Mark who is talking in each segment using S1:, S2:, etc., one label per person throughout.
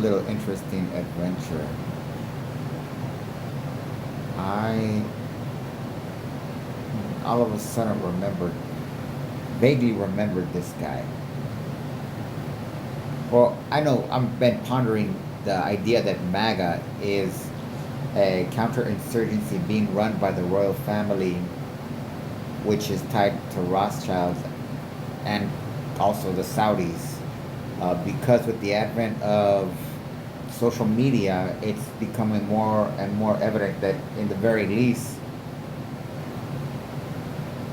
S1: little interesting adventure. I all of a sudden vaguely remembered this guy. Well, I know I've been pondering the idea that MAGA is a counterinsurgency being run by the royal family, which is tied to Rothschilds and also the Saudis. Because with the advent of social media, it's becoming more and more evident that, in the very least,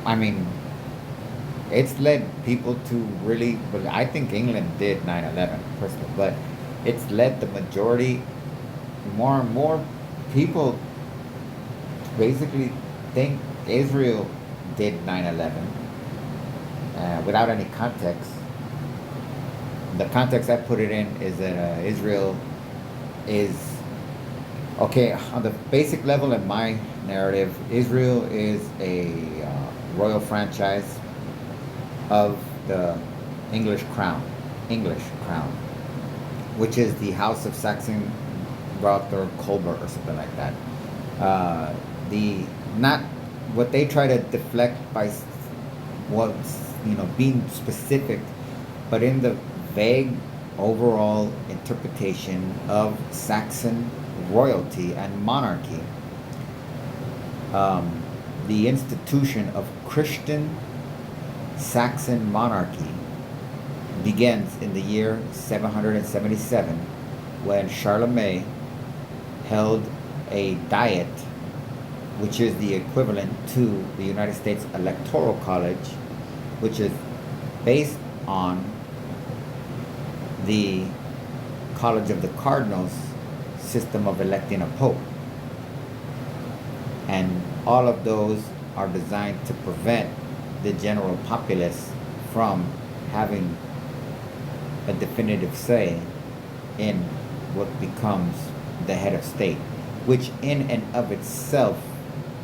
S1: I mean, it's led people to really, but I think England did 9/11 personally, but it's led the majority, more and more people basically think Israel did 9/11 without any context. The context I put it in is that Israel is, okay, on the basic level in my narrative, Israel is a royal franchise of the English crown, English crown, which is the House of Saxon, Gotha, Colbert, or something like that. The not what they try to deflect by what's, being specific, but in the vague overall interpretation of Saxon royalty and monarchy, the institution of Christian Saxon monarchy begins in the year 777, when Charlemagne held a diet, which is the equivalent to the United States Electoral College, which is based on the College of the Cardinals system of electing a pope. And all of those are designed to prevent the general populace from having a definitive say in what becomes the head of state, which in and of itself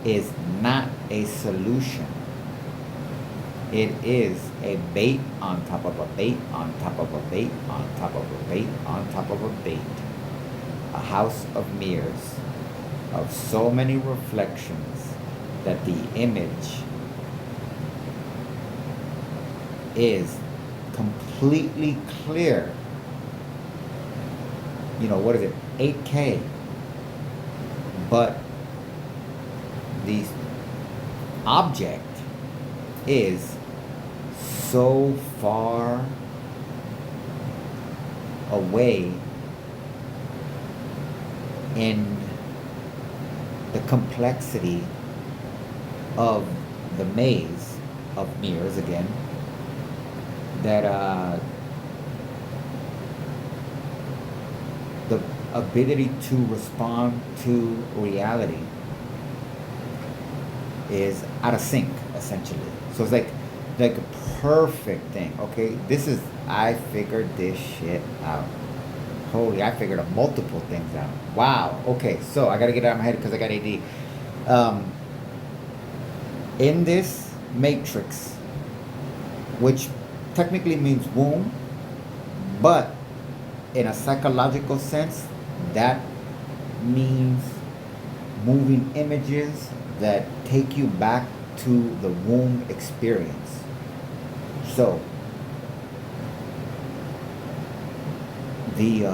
S1: is not a solution. It is a bait on top of a bait on top of a bait on top of a bait on top of a bait. A house of mirrors, of so many reflections that the image is completely clear. What is it? 8K. But the object is so far away in the complexity of the maze of mirrors, again, that the ability to respond to reality is out of sync, essentially. So it's like a perfect thing. Okay, I figured this shit out. Holy, I figured multiple things out. Wow. Okay, so I gotta get it out of my head because I got AD. In this matrix, which technically means womb, but in a psychological sense, that means moving images that take you back to the womb experience. So, the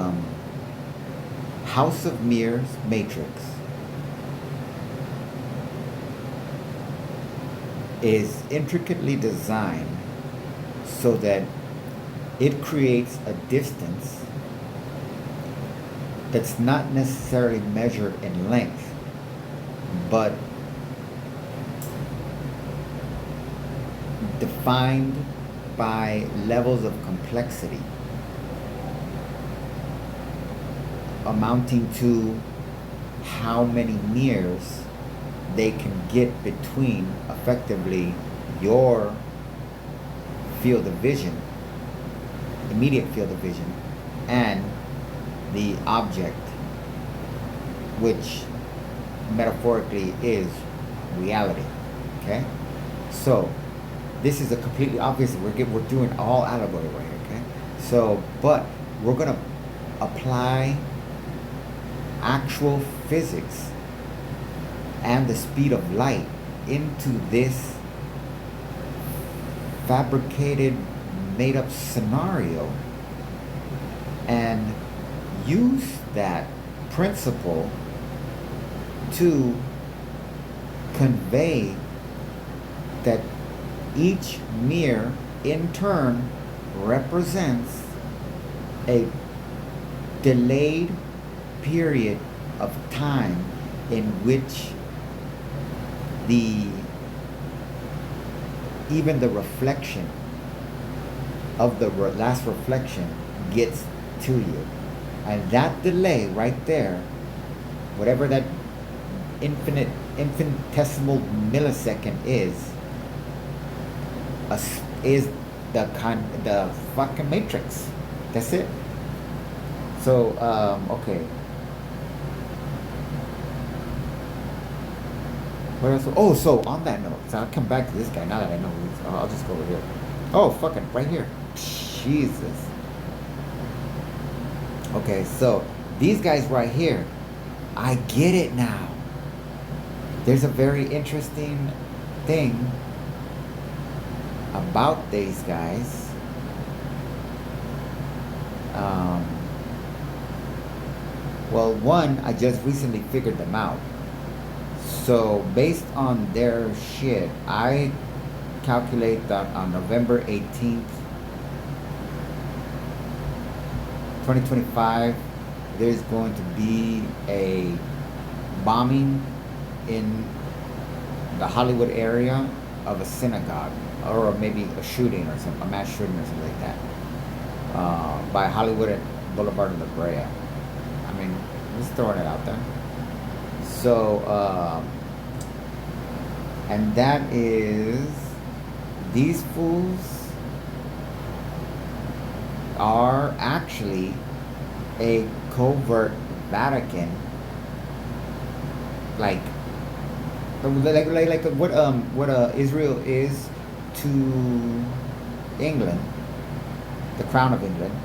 S1: House of Mirrors matrix is intricately designed so that it creates a distance that's not necessarily measured in length, but defined by levels of complexity, amounting to how many mirrors they can get between, effectively, your field of vision, immediate field of vision, and the object, which metaphorically is reality. Okay, so this is a completely obvious. We're doing all allegory right here. Okay, so but we're gonna apply actual physics and the speed of light into this fabricated, made up scenario and use that principle to convey that each mirror in turn represents a delayed period of time in which the even the reflection of the last reflection gets to you, and that delay right there, whatever that infinitesimal millisecond is the fucking matrix. That's it. So okay. What else? Oh, so on that note, so I'll come back to this guy now that I know who he's. I'll just go over here. Oh, fucking right here. Jesus. Okay, so these guys right here, I get it now. There's a very interesting thing about these guys. Well, one, I just recently figured them out. So based on their shit, I calculate that on November 18th, 2025, there's going to be a bombing in the Hollywood area of a synagogue, or maybe a shooting or something, a mass shooting or something like that, by Hollywood and Boulevard and La Brea. I mean, just throwing it out there. So, and that is, these fools are actually a covert Vatican, like what Israel is to England, the Crown of England.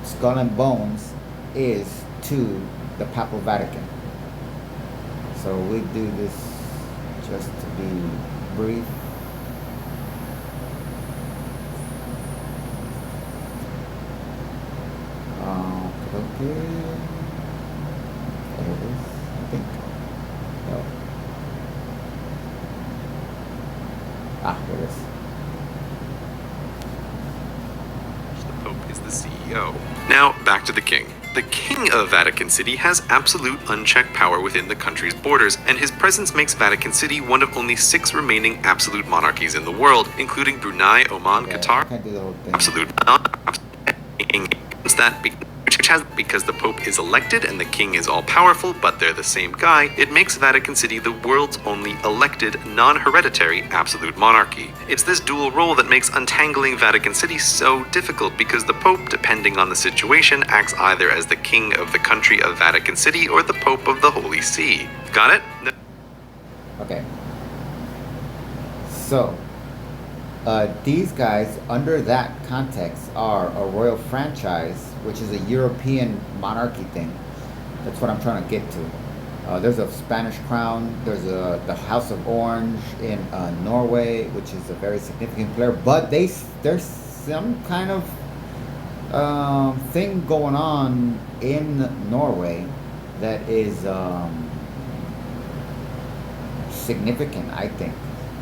S1: Skull and Bones is to the Papal Vatican. So we do this just to be brief. Okay. There it is, I think. No. Here it is.
S2: The Pope is the CEO. Now, back to the King. The King of Vatican City has absolute unchecked power within the country's borders, and his presence makes Vatican City one of only 6 remaining absolute monarchies in the world, including Brunei, Oman, Qatar.
S1: Can't do the whole thing.
S2: Absolute that because the Pope is elected and the King is all-powerful, but they're the same guy, it makes Vatican City the world's only elected, non-hereditary absolute monarchy. It's this dual role that makes untangling Vatican City so difficult, because the Pope, depending on the situation, acts either as the King of the country of Vatican City or the Pope of the Holy See. Got it? No.
S1: Okay. So, these guys, under that context, are a royal franchise, which is a European monarchy thing. That's what I'm trying to get to. There's a Spanish crown. There's the House of Orange in Norway, which is a very significant player. But there's some kind of thing going on in Norway that is significant, I think.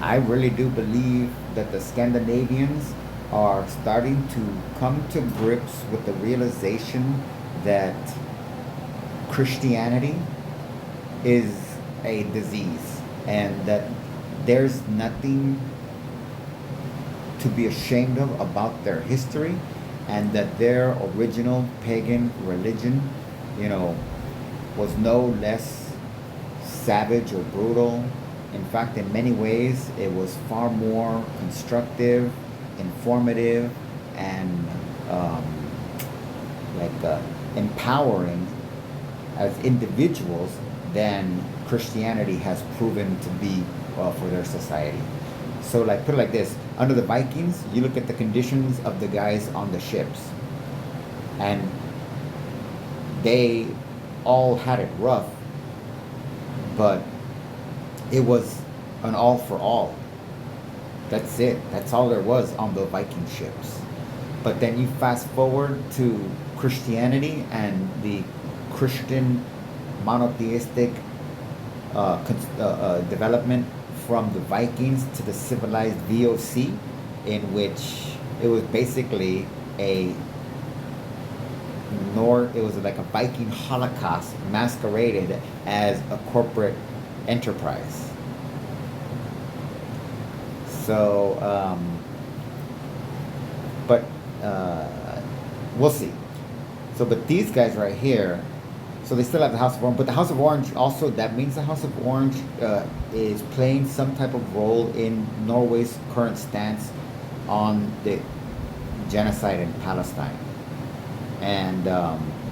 S1: I really do believe that the Scandinavians are starting to come to grips with the realization that Christianity is a disease, and that there's nothing to be ashamed of about their history, and that their original pagan religion, was no less savage or brutal. In fact, in many ways, it was far more constructive, informative, and empowering as individuals than Christianity has proven to be for their society. So, put it like this: under the Vikings, you look at the conditions of the guys on the ships, and they all had it rough, but it was an all for all. That's it. That's all there was on the Viking ships. But then you fast forward to Christianity and the Christian monotheistic development from the Vikings to the civilized VOC, in which it was basically it was like a Viking Holocaust masqueraded as a corporate enterprise. So, but we'll see. So, but these guys right here, so they still have the House of Orange, but the House of Orange also, that means the House of Orange is playing some type of role in Norway's current stance on the genocide in Palestine. And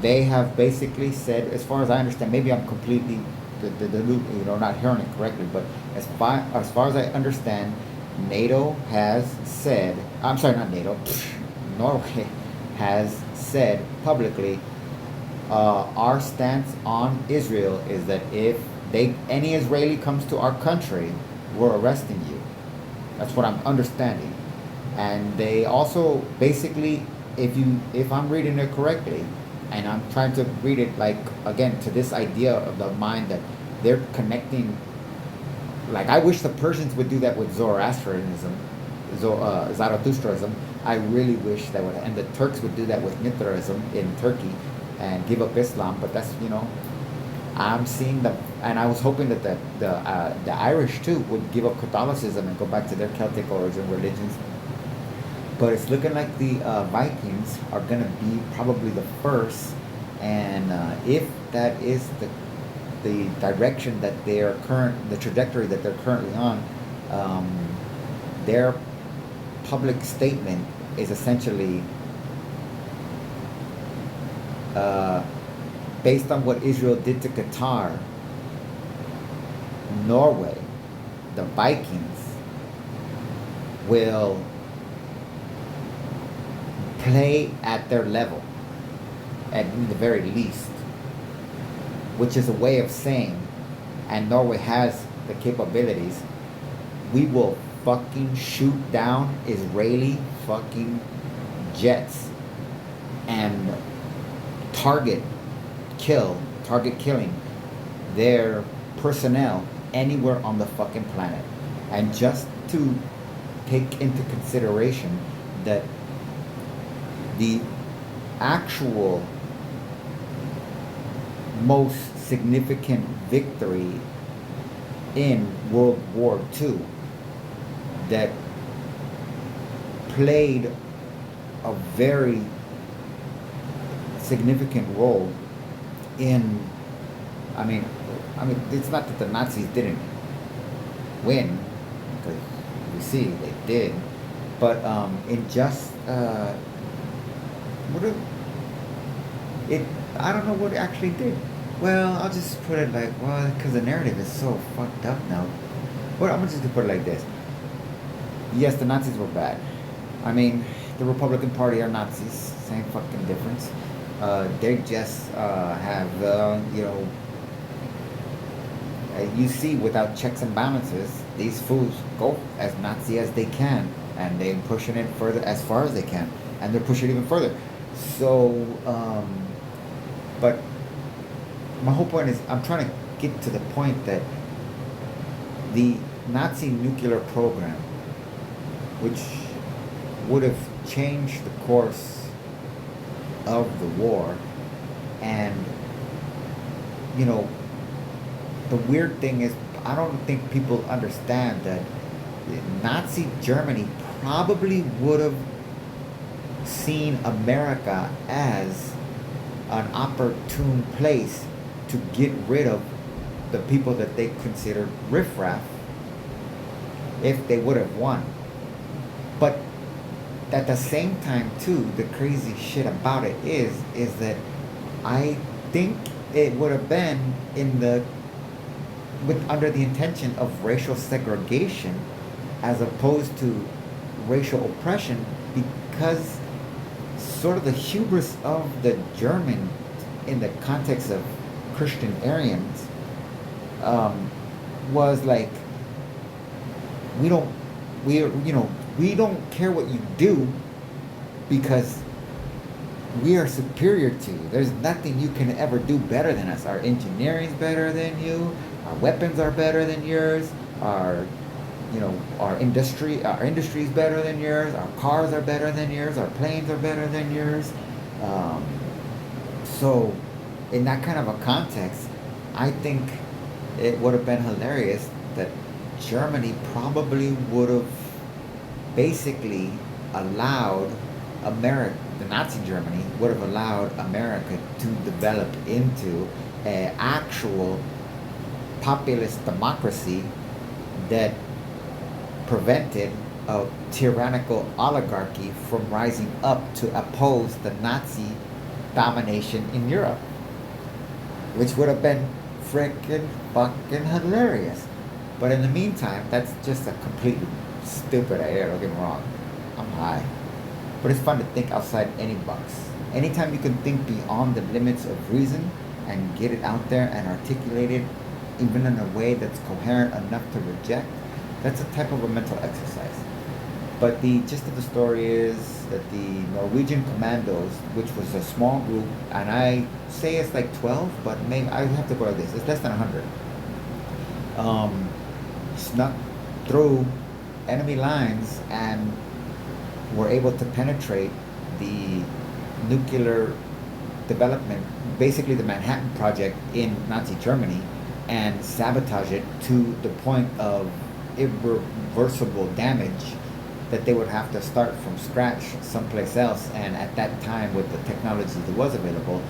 S1: they have basically said, as far as I understand, maybe I'm completely not hearing it correctly, but as far as I understand, NATO has said, I'm sorry, not NATO, Norway has said publicly, our stance on Israel is that if any Israeli comes to our country, we're arresting you. That's what I'm understanding. And they also basically, if I'm reading it correctly, and I'm trying to read it like, again, to this idea of the mind that they're connecting, like I wish the Persians would do that with Zoroastrianism, Zarathustraism. I really wish that would, and the Turks would do that with Mithraism in Turkey and give up Islam. But that's, I'm seeing and I was hoping that the Irish too would give up Catholicism and go back to their Celtic origin religions. But it's looking like the Vikings are going to be probably the first, and if that is the direction that the trajectory that they're currently on, their public statement is essentially based on what Israel did to Qatar. Norway, the Vikings, will play at their level, at the very least, which is a way of saying, and Norway has the capabilities, we will fucking shoot down Israeli fucking jets and target killing their personnel anywhere on the fucking planet. And just to take into consideration that the actual most significant victory in World War II that played a very significant role in, I mean, it's not that the Nazis didn't win, because we see they did, but in just I don't know what it actually did. Well, I'll just put it like, well, because the narrative is so fucked up now. But I'm just gonna put it like this. Yes, the Nazis were bad. I mean, the Republican Party are Nazis. Same fucking difference. They just have, you see, without checks and balances, these fools go as Nazi as they can, and they're pushing it further as far as they can, and they're pushing it even further. So, but my whole point is, I'm trying to get to the point that the Nazi nuclear program, which would have changed the course of the war, and the weird thing is, I don't think people understand that Nazi Germany probably would have seen America as an opportune place to get rid of the people that they considered riffraff if they would have won. But at the same time too, the crazy shit about it is that I think it would have been under the intention of racial segregation as opposed to racial oppression, because sort of the hubris of the German in the context of Christian Aryans, was like, we don't we don't care what you do because we are superior to you. There's nothing you can ever do better than us. Our engineering's better than you. Our weapons are better than yours. Our industry is better than yours. Our cars are better than yours. Our planes are better than yours. So, in that kind of a context, I think it would have been hilarious that Germany probably would have basically allowed America, the Nazi Germany, would have allowed America to develop into an actual populist democracy that prevented a tyrannical oligarchy from rising up to oppose the Nazi domination in Europe, which would have been freaking fucking hilarious. But in the meantime, that's just a completely stupid idea, don't get me wrong. I'm high. But it's fun to think outside any box. Anytime you can think beyond the limits of reason and get it out there and articulate it, even in a way that's coherent enough to reject, that's a type of a mental exercise. But the gist of the story is that the Norwegian commandos, which was a small group, and I say it's like 12, but maybe I have to go like this, it's less than 100, snuck through enemy lines and were able to penetrate the nuclear development, basically the Manhattan Project in Nazi Germany, and sabotage it to the point of irreversible damage that they would have to start from scratch someplace else. And at that time, with the technology that was available,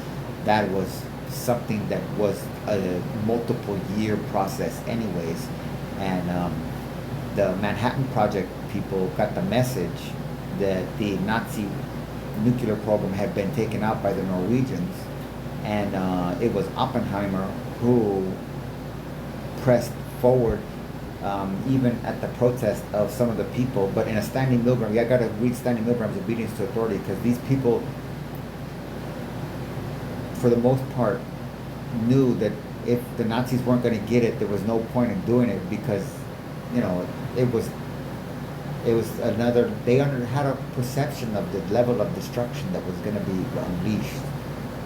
S1: that was something that was a multiple year process anyways. And the Manhattan Project people got the message that the Nazi nuclear program had been taken out by the Norwegians, and it was Oppenheimer who pressed forward, even at the protest of some of the people. But in a Stanley Milgram, I got to read Stanley Milgram's Obedience to Authority, because these people, for the most part, knew that if the Nazis weren't going to get it, there was no point in doing it, because, it was another, they had a perception of the level of destruction that was going to be unleashed.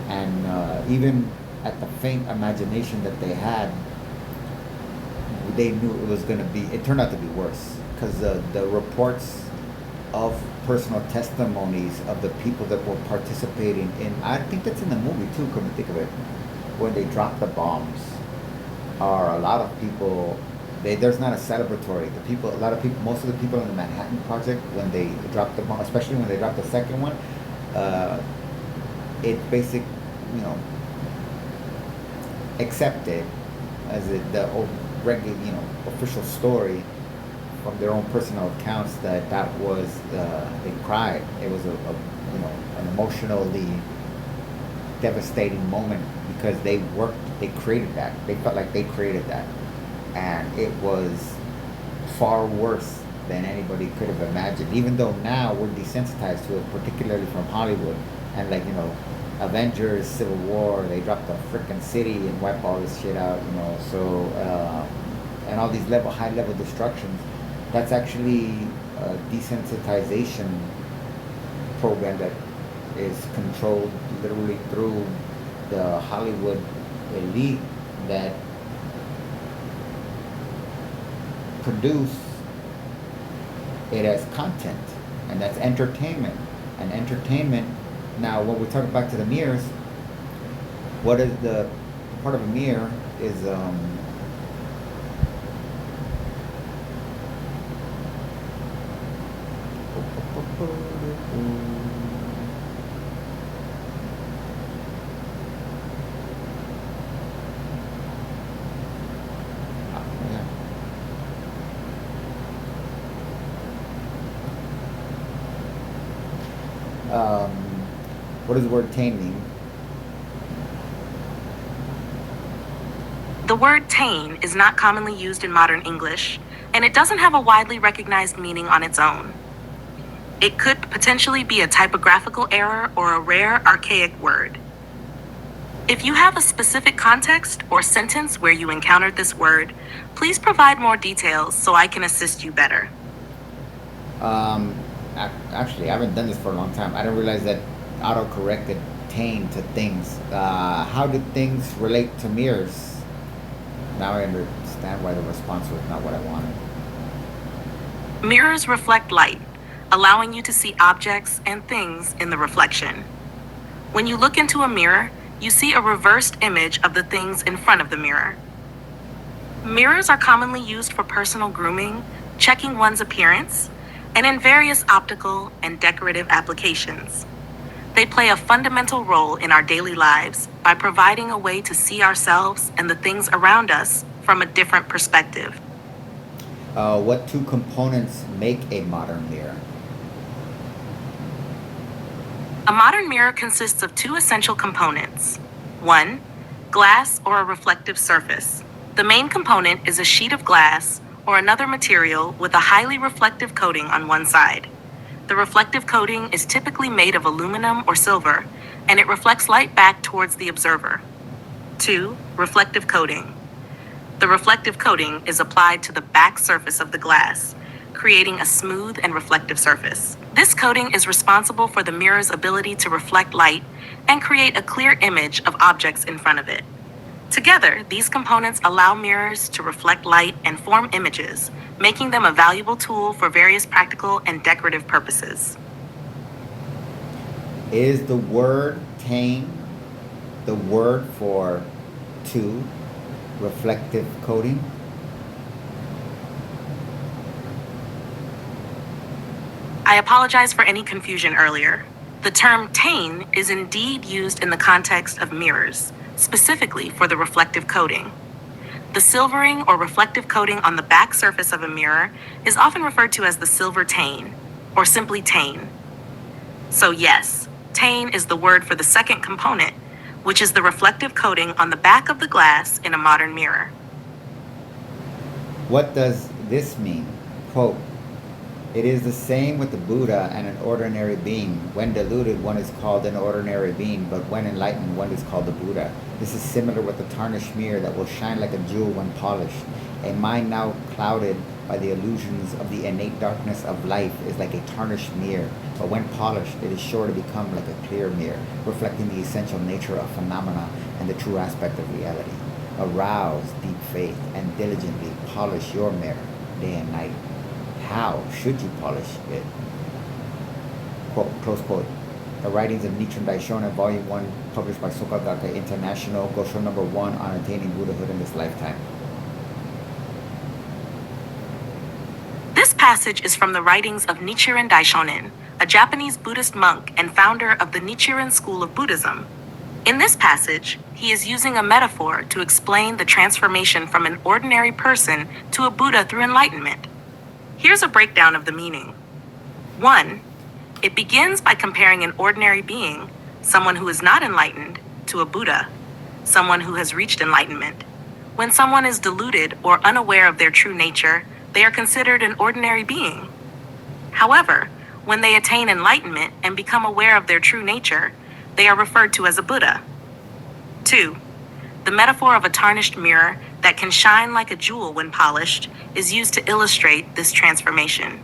S1: And even at the faint imagination that they had, they knew it was going to be, it turned out to be worse, because the reports of personal testimonies of the people that were participating in, I think that's in the movie too, come to think of it, when they dropped the bombs, are a lot of people, there's not a celebratory. A lot of people, most of the people in the Manhattan Project, when they dropped the bomb, especially when they dropped the second one, it basically, accepted as the regular, official story from their own personal accounts that was, they cried. It was an emotionally devastating moment, because they created that. They felt like they created that. And it was far worse than anybody could have imagined, even though now we're desensitized to it, particularly from Hollywood. And Avengers, Civil War, they dropped a freaking city and wiped all this shit out, so, and all these high level destructions. That's actually a desensitization program that is controlled literally through the Hollywood elite that produce it as content, and that's entertainment. And entertainment, now when we talk back to the mirrors, what is the part of a mirror is what does the word tame mean?
S3: The word tame is not commonly used in modern English, and it doesn't have a widely recognized meaning on its own. It could potentially be a typographical error or a rare, archaic word. If you have a specific context or sentence where you encountered this word, please provide more details so I can assist you better.
S1: Actually, I haven't done this for a long time. I didn't realize that auto-corrected tain to things. How do things relate to mirrors? Now I understand why the response was not what I wanted.
S3: Mirrors reflect light, allowing you to see objects and things in the reflection. When you look into a mirror, you see a reversed image of the things in front of the mirror. Mirrors are commonly used for personal grooming, checking one's appearance, and in various optical and decorative applications. They play a fundamental role in our daily lives by providing a way to see ourselves and the things around us from a different perspective.
S1: What two components make a modern mirror?
S3: A modern mirror consists of two essential components. One, glass or a reflective surface. The main component is a sheet of glass or another material with a highly reflective coating on one side. The reflective coating is typically made of aluminum or silver, and it reflects light back towards the observer. 2. Reflective coating. The reflective coating is applied to the back surface of the glass, creating a smooth and reflective surface. This coating is responsible for the mirror's ability to reflect light and create a clear image of objects in front of it. Together, these components allow mirrors to reflect light and form images, making them a valuable tool for various practical and decorative purposes.
S1: Is the word tain the word for two, reflective coating?
S3: I apologize for any confusion earlier. The term tain is indeed used in the context of mirrors, specifically for the reflective coating. The silvering or reflective coating on the back surface of a mirror is often referred to as the silver tain, or simply tain. So yes, tain is the word for the second component, which is the reflective coating on the back of the glass in a modern mirror.
S1: What does this mean? Quote, "It is the same with the Buddha and an ordinary being. When deluded, one is called an ordinary being, but when enlightened, one is called the Buddha. This is similar with the tarnished mirror that will shine like a jewel when polished. A mind now clouded by the illusions of the innate darkness of life is like a tarnished mirror, but when polished, it is sure to become like a clear mirror, reflecting the essential nature of phenomena and the true aspect of reality. Arouse deep faith and diligently polish your mirror day and night. How should you polish it?" Quote, close quote. The writings of Nichiren Daishonin, Volume 1, published by Soka Gakkai International, Gosho number 1 on attaining Buddhahood in this lifetime.
S3: This passage is from the writings of Nichiren Daishonin, a Japanese Buddhist monk and founder of the Nichiren school of Buddhism. In this passage, he is using a metaphor to explain the transformation from an ordinary person to a Buddha through enlightenment. Here's a breakdown of the meaning. 1. It begins by comparing an ordinary being, someone who is not enlightened, to a Buddha, someone who has reached enlightenment. When someone is deluded or unaware of their true nature, they are considered an ordinary being. However, when they attain enlightenment and become aware of their true nature, they are referred to as a Buddha. 2. The metaphor of a tarnished mirror that can shine like a jewel when polished is used to illustrate this transformation.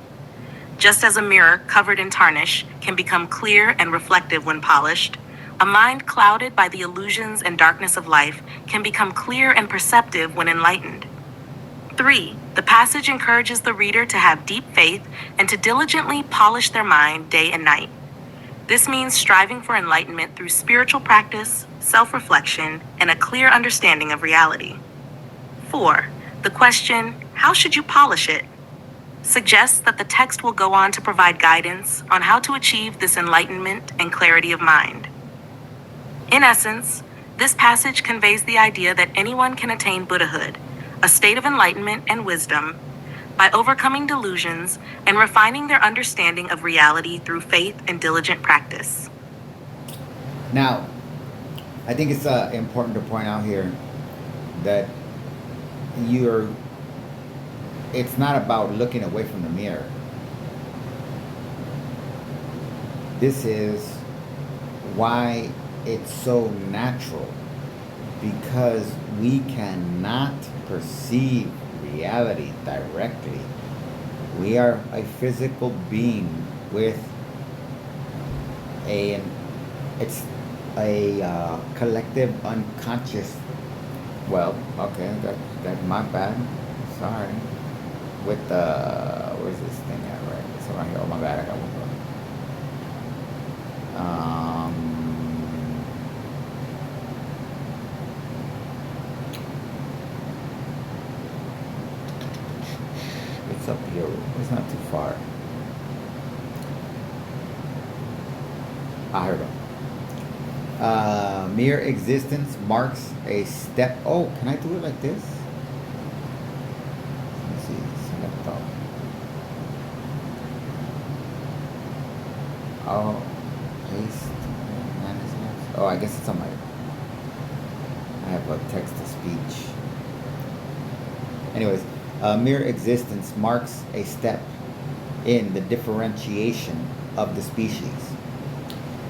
S3: Just as a mirror covered in tarnish can become clear and reflective when polished, a mind clouded by the illusions and darkness of life can become clear and perceptive when enlightened. 3. The passage encourages the reader to have deep faith and to diligently polish their mind day and night. This means striving for enlightenment through spiritual practice, self-reflection, and a clear understanding of reality. 4. The question, "How should you polish it?" suggests that the text will go on to provide guidance on how to achieve this enlightenment and clarity of mind. In essence, this passage conveys the idea that anyone can attain Buddhahood, a state of enlightenment and wisdom, by overcoming delusions and refining their understanding of reality through faith and diligent practice.
S1: Now, I think it's important to point out here that it's not about looking away from the mirror. This is why it's so natural because we cannot perceive reality directly. We are a physical being with a it's a collective unconscious. Well, okay, that's my bad. Sorry. With the where's this thing at? Right, it's around here. Oh my bad, I got one more. It's up here. It's not too far. I heard him. Mere existence marks a step. Oh, can I do it like this? Let me see. Select all. Oh, paste. Management. Oh, I guess it's on my. I have a text to speech. Anyways, mere existence marks a step in the differentiation of the species.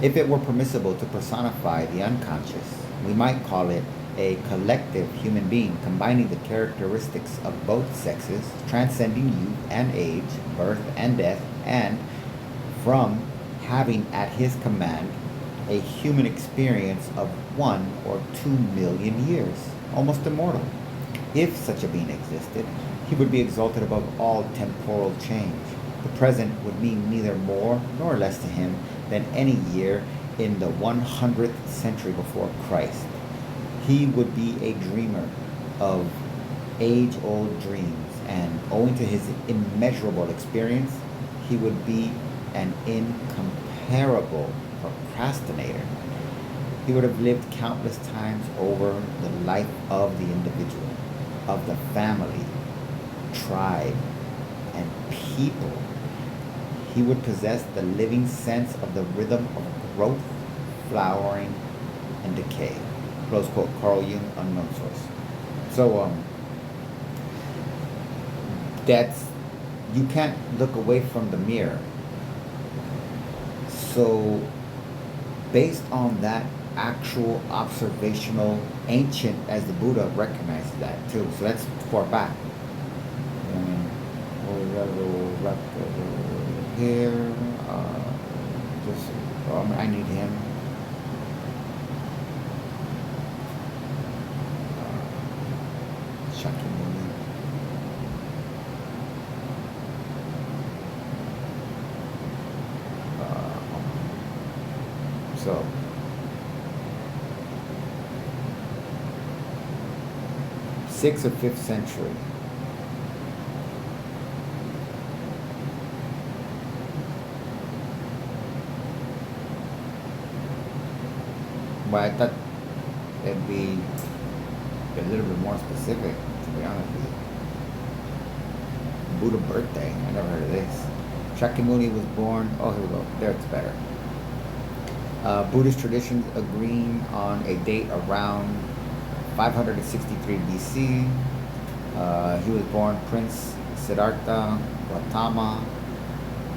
S1: If it were permissible to personify the unconscious, we might call it a collective human being combining the characteristics of both sexes, transcending youth and age, birth and death, and from having at his command a human experience of 1 or 2 million years, almost immortal. If such a being existed, he would be exalted above all temporal change. The present would mean neither more nor less to him than any year in the 100th century before Christ. He would be a dreamer of age-old dreams, and owing to his immeasurable experience, he would be an incomparable procrastinator. He would have lived countless times over the life of the individual, of the family, tribe, and people. He would possess the living sense of the rhythm of growth, flowering, and decay. Close quote, Carl Jung, unknown source. So, that's, you can't look away from the mirror. So, based on that actual observational, ancient, as the Buddha recognizes that too. So that's far back. Here, just, I need him. Shakyamuni. So, sixth or 5th century. But I thought it'd be a little bit more specific, to be honest with you. Buddha birthday. I never heard of this. Shakyamuni was born. Oh, here we go. There, it's better. Buddhist traditions agreeing on a date around 563 BC. He was born Prince Siddhartha Gautama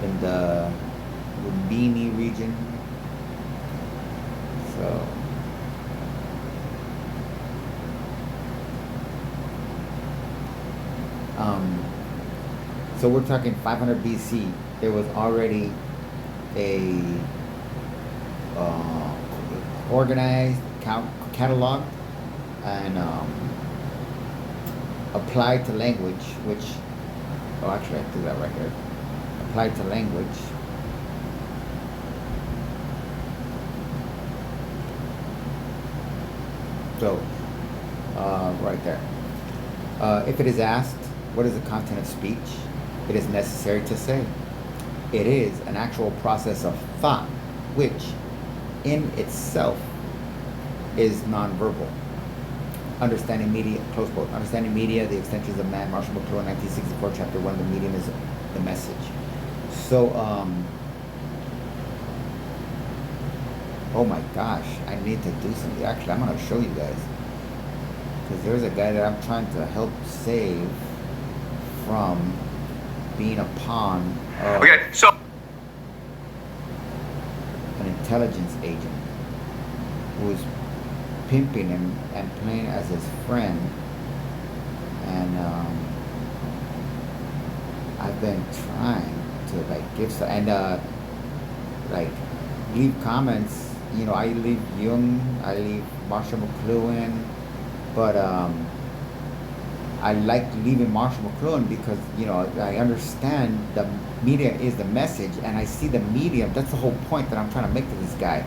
S1: in the Lumbini region. So, so we're talking 500 BC. There was already a organized, cataloged, and applied to language, which, oh, actually I do that right here. Applied to language. So, right there. If it is asked, what is the content of speech? It is necessary to say. It is an actual process of thought, which in itself is nonverbal. Understanding media, close quote, understanding media, the extensions of man, Marshall McLuhan, 1964, chapter 1, the medium is the message. So, oh my gosh, I need to do something. Actually, I'm going to show you guys. Because there's a guy that I'm trying to help save from being a pawn of an intelligence agent who is pimping him and playing as his friend. And I've been trying to like give some, and like leave comments. You know, I leave Jung, I leave Marshall McLuhan, but I like leaving Marshall McLuhan because, you know, I understand the media is the message, and I see the medium. That's the whole point that I'm trying to make to this guy.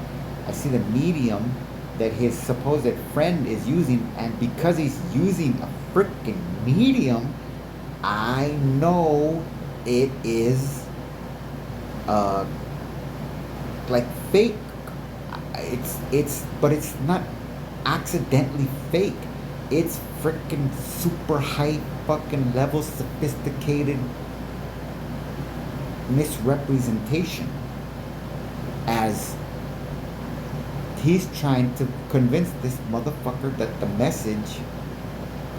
S1: I see the medium that his supposed friend is using, and because he's using a freaking medium, I know it is like fake. But it's not accidentally fake. It's freaking super high fucking level sophisticated misrepresentation, as he's trying to convince this motherfucker that the message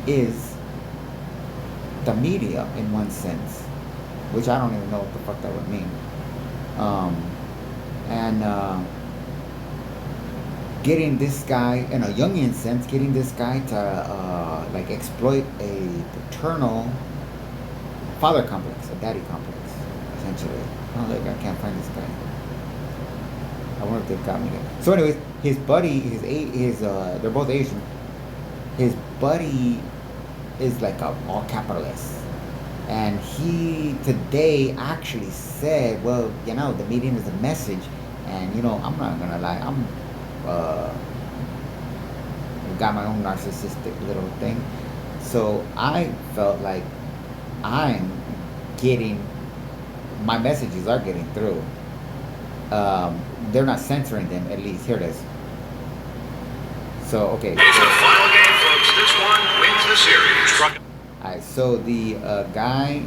S1: is the media in one sense, which I don't even know what the fuck that would mean. Getting this guy, in a Jungian sense, getting this guy to like exploit a paternal father complex, a daddy complex, essentially. Oh, look, I can't find this guy. I wonder if they've got me there. So, anyways, his buddy, they're both Asian. His buddy is like a all capitalist, and he today actually said, "Well, you know, the medium is a message," and you know, I'm not gonna lie, got my own narcissistic little thing, so I felt like I'm getting, my messages are getting through. They're not censoring them, at least. Here it is. So, okay.
S4: It's the final game, folks. This one wins the series.
S1: Alright, so the guy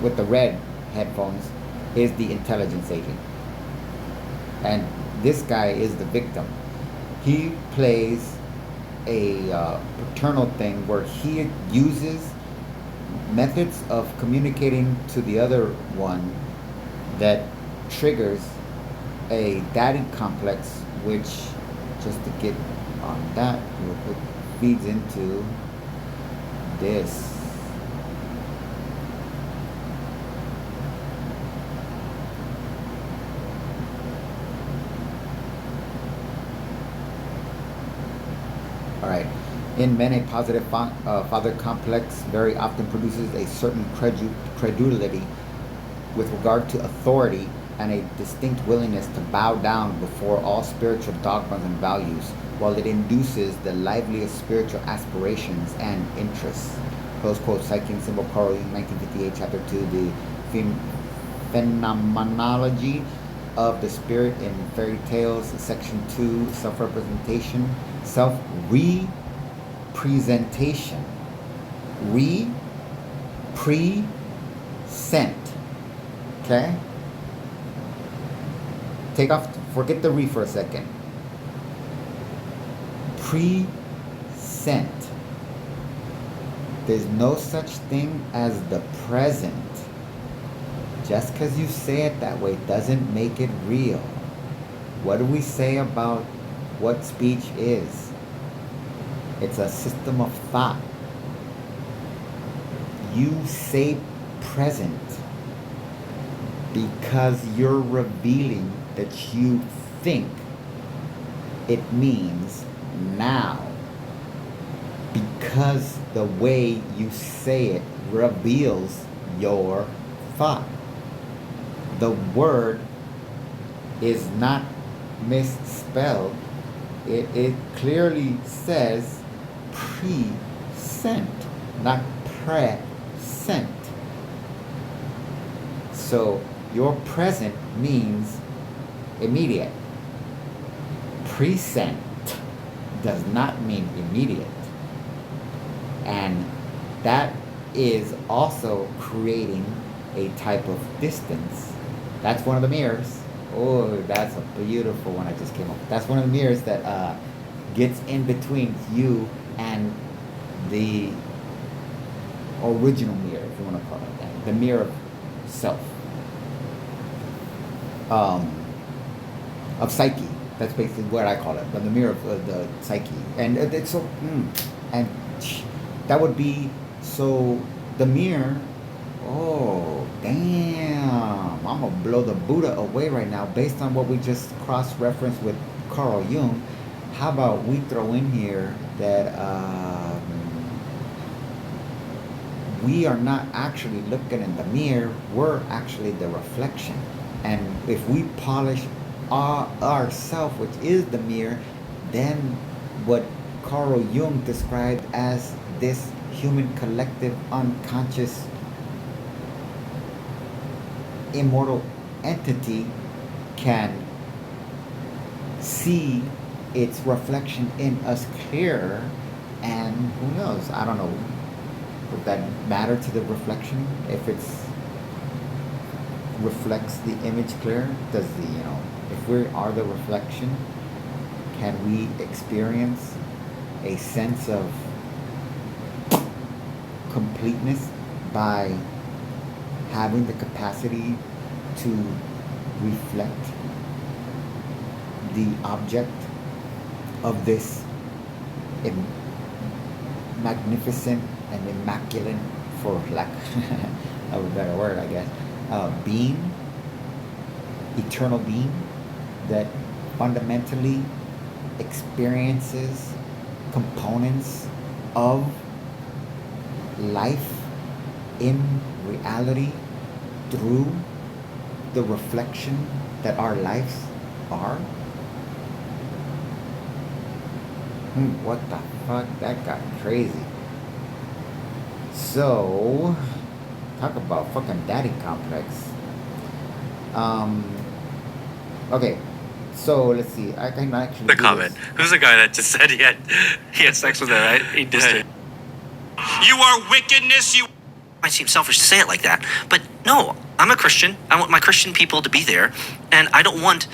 S1: with the red headphones is the intelligence agent. And this guy is the victim. He plays a paternal thing where he uses methods of communicating to the other one that triggers a daddy complex, which, just to get on that real quick, feeds into this. Alright, in men, a positive father complex very often produces a certain credulity with regard to authority and a distinct willingness to bow down before all spiritual dogmas and values, while it induces the liveliest spiritual aspirations and interests. Close quote, Psyche Symbol Carl Jung, 1958, Chapter 2, The Phenomenology of the Spirit in Fairy Tales, Section 2, Self-Representation, Self-Representation. Present. Okay? Take off, forget the re for a second. Present. There's no such thing as the present. Just because you say it that way doesn't make it real. What do we say about what speech is? It's a system of thought. You say present because you're revealing that you think it means now, because the way you say it reveals your thought. The word is not misspelled. It clearly says present, not present. So your present means immediate. Present does not mean immediate. And that is also creating a type of distance. That's one of the mirrors. Oh, that's a beautiful one I just came up with. That's one of the mirrors that gets in between you and the original mirror, if you want to call it that. The mirror of self. Of psyche. That's basically what I call it, but the mirror of the psyche, and it's so, and that would be so the mirror. Oh damn! I'm gonna blow the Buddha away right now based on what we just cross-referenced with Carl Jung. How about we throw in here that we are not actually looking in the mirror, we're actually the reflection. And if we polish ourself, which is the mirror, then what Carl Jung described as this human collective unconscious immortal entity can see its reflection in us clearer, and who knows, I don't know, would that matter to the reflection if it's reflects the image clear? Does the, if we are the reflection, can we experience a sense of completeness by having the capacity to reflect the object of this magnificent and immaculate, for lack of a better word, I guess, being, eternal being, that fundamentally experiences components of life in reality through the reflection that our lives are? What the fuck? That got crazy. So, talk about fucking daddy complex. Okay, so let's see. I can actually.
S5: The comment. Who's the guy that just said he had sex with her, right? He just did.
S6: You are wickedness, you...
S7: Might seem selfish to say it like that, but no, I'm a Christian. I want my Christian people to be there, and I don't want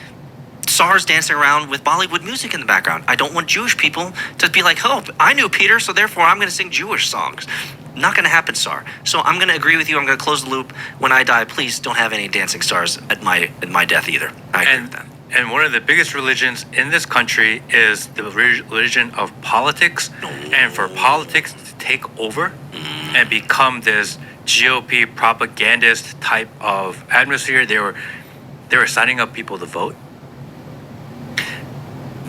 S7: SARS dancing around with Bollywood music in the background. I don't want Jewish people to be like, oh, I knew Peter, so therefore I'm going to sing Jewish songs. Not going to happen, SAR. So I'm going to agree with you. I'm going to close the loop. When I die, please don't have any dancing stars at my death either. I agree with that.
S5: And one of the biggest religions in this country is the religion of politics. And for politics to take over and become this GOP propagandist type of atmosphere, they were signing up people to vote.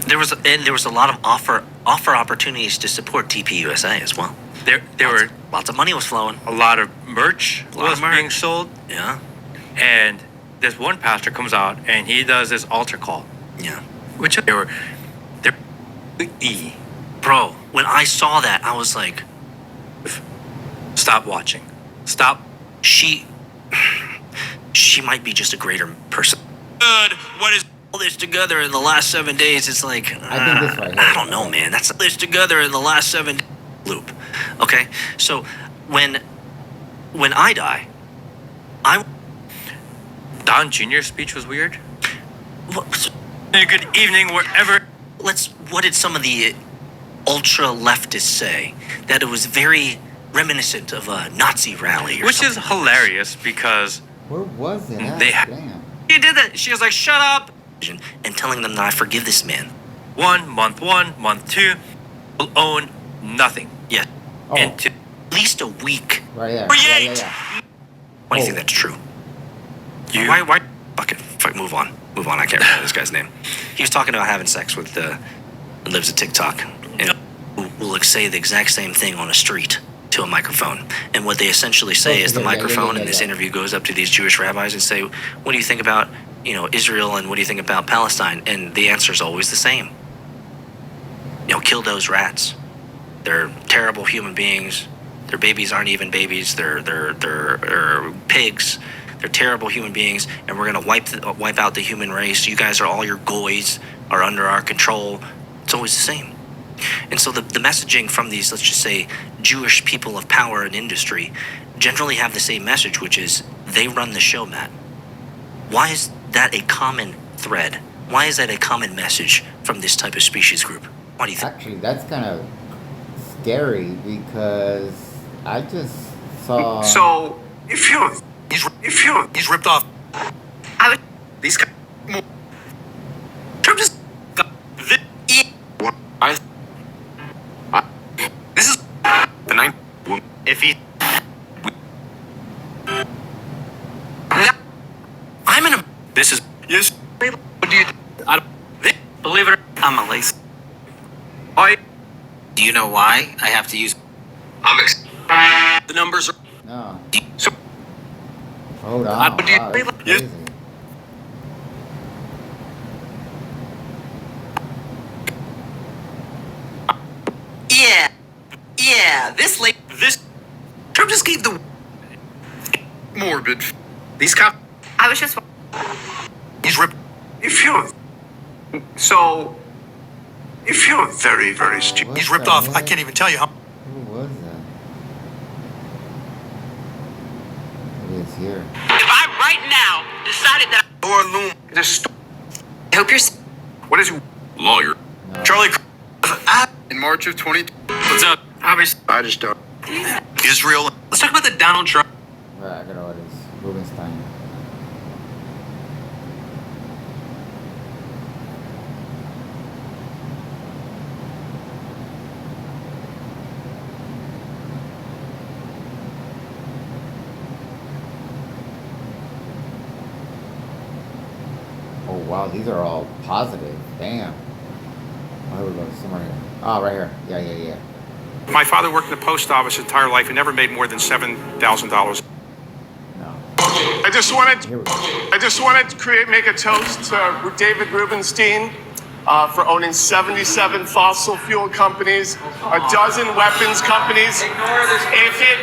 S7: There was a lot of offer opportunities to support TPUSA as well.
S5: There were
S7: Lots of money was flowing.
S5: a lot of merch was being
S7: merch.
S5: sold,
S7: Yeah,
S5: and this one pastor comes out and he does this altar call,
S7: yeah.
S5: which they're
S7: Bro, when I saw that, I was like,
S5: stop watching, stop.
S7: she might be just a greater person.
S6: Good. What is...
S7: All this together in the last 7 days, it's like,
S1: I think this right here.
S7: I don't know, man. That's this together in the last 7 loop. Okay, so when I die,
S5: Don Jr.'s speech was weird.
S7: what,
S5: Good evening, wherever.
S7: what did some of the ultra leftists say? That it was very reminiscent of a Nazi rally, or
S5: Which is
S7: something.
S5: hilarious because
S1: Where was it at?
S5: They ha-
S1: Damn.
S5: he did that. She was like, "Shut up."
S7: And telling them that I forgive this man.
S5: 1 month, month 2, will own nothing.
S7: Yeah,
S1: Oh,
S5: And two,
S7: at least a week.
S1: right here.
S6: Create.
S7: Why do you
S1: Oh.
S7: think that's true?
S5: you
S7: Why? Fuck it. Fuck. Move on. I can't remember this guy's name. He was talking about having sex with lives at TikTok, and will say the exact same thing on a street to a microphone. And what they essentially say is the microphone in this interview goes up to these Jewish rabbis and say, "What do you think about Israel, and what do you think about Palestine?" And the answer is always the same. Kill those rats. They're terrible human beings. Their babies aren't even babies. They're pigs. They're terrible human beings, and we're gonna wipe out the human race. You guys are all your goys are under our control. It's always the same. And so the messaging from these, let's just say, Jewish people of power and industry generally have the same message, which is they run the show, Matt. Why is that a common thread? Why is that a common message from this type of species group? Why do you think?
S1: Actually, that's kind of scary because I just saw.
S6: So, if you...
S7: He's ripped off.
S6: These guys... I'm just... This is. Yes. What do you. I don't. Believe it or not, I'm a lace. Why?
S8: Do you know why I have to use?
S6: The numbers are.
S1: No.
S6: So.
S1: Hold on.
S6: What do you-
S1: Wow, that's
S6: Yes.
S1: crazy.
S8: Yeah. Yeah. This late.
S6: This. Trump just gave the. Morbid. These cops.
S3: I was just.
S6: He's ripped.
S4: You feel. So. You feel very, very stupid.
S1: What
S6: He's ripped
S1: the
S6: off. I
S1: heck?
S6: can't even tell you how.
S1: Who was that? It is here.
S8: If I right now decided that
S4: Or loom. Just.
S8: I hope you're.
S4: What is lawyer?
S1: No.
S6: Charlie.
S4: In March of 20.
S6: What's up? Obviously.
S4: I just don't.
S6: Israel. Let's talk about the Donald Trump.
S1: Right, I don't know what it is. Rubenstein. Oh wow, these are all positive. Damn. Oh, here we go. Somewhere here. Oh, right here. Yeah.
S9: My father worked in the post office his entire life and never made more than $7,000.
S1: No.
S10: I just wanted
S1: Here we go.
S10: to make a toast to David Rubenstein for owning 77 fossil fuel companies, a dozen weapons companies. If it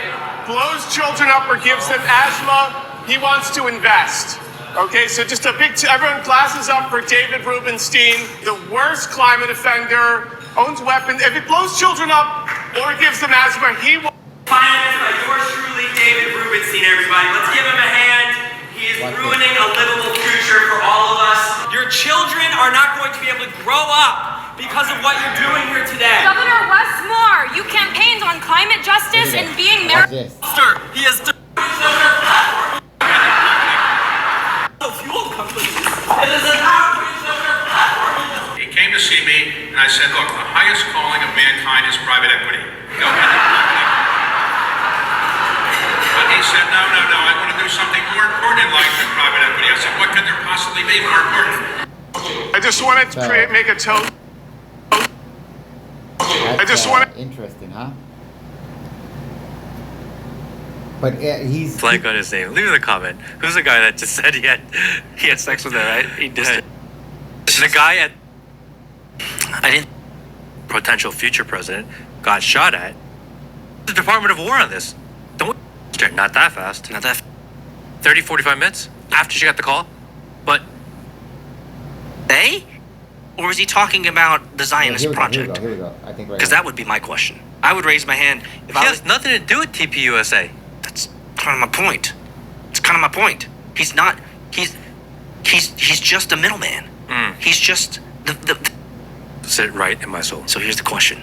S10: blows children up or gives them asthma, he wants to invest. Okay, so just a big, everyone glasses up for David Rubenstein, the worst climate offender, owns weapons. If it blows children up or gives them asthma, he will.
S11: Financed by yours truly, David Rubenstein, everybody. Let's give him a hand. He is
S1: Watch
S11: ruining a livable future for all of us. Your children are not going to be able to grow up because of what you're doing here today.
S3: Governor Westmore, you campaigned on climate justice and being
S1: Watch
S3: married.
S1: this.
S11: Sir, he has fuel companies. It is an outrage of their platform.
S4: He came to see me, and I said, look, the highest calling of mankind is private equity. Go ahead. But he said, no, I want to do something more important in life than private equity. I said, what could there possibly be more important?
S10: I just wanted to make a toast.
S1: That's,
S10: just wanna-
S1: interesting, huh? But he's
S5: Blank on his name. Leave in the comment. Who's the guy that just said he had sex with her, right? He just the guy at
S7: I didn't.
S5: potential future president got shot at. The Department of War on this. Don't not that fast.
S7: Not that.
S5: 30, 45 minutes after she got the call. But
S7: They? Or was he talking about the Zionist
S1: Here we
S7: project?
S1: go. I think right
S7: Because
S1: here.
S7: that would be my question. I would raise my hand if
S5: he
S7: I
S5: has
S7: was.
S5: nothing to do with TPUSA.
S7: That's kind of my point. It's kind of my point. He's not. He's just a middleman. He's just the.
S5: Sit right in my soul.
S7: So here's the question: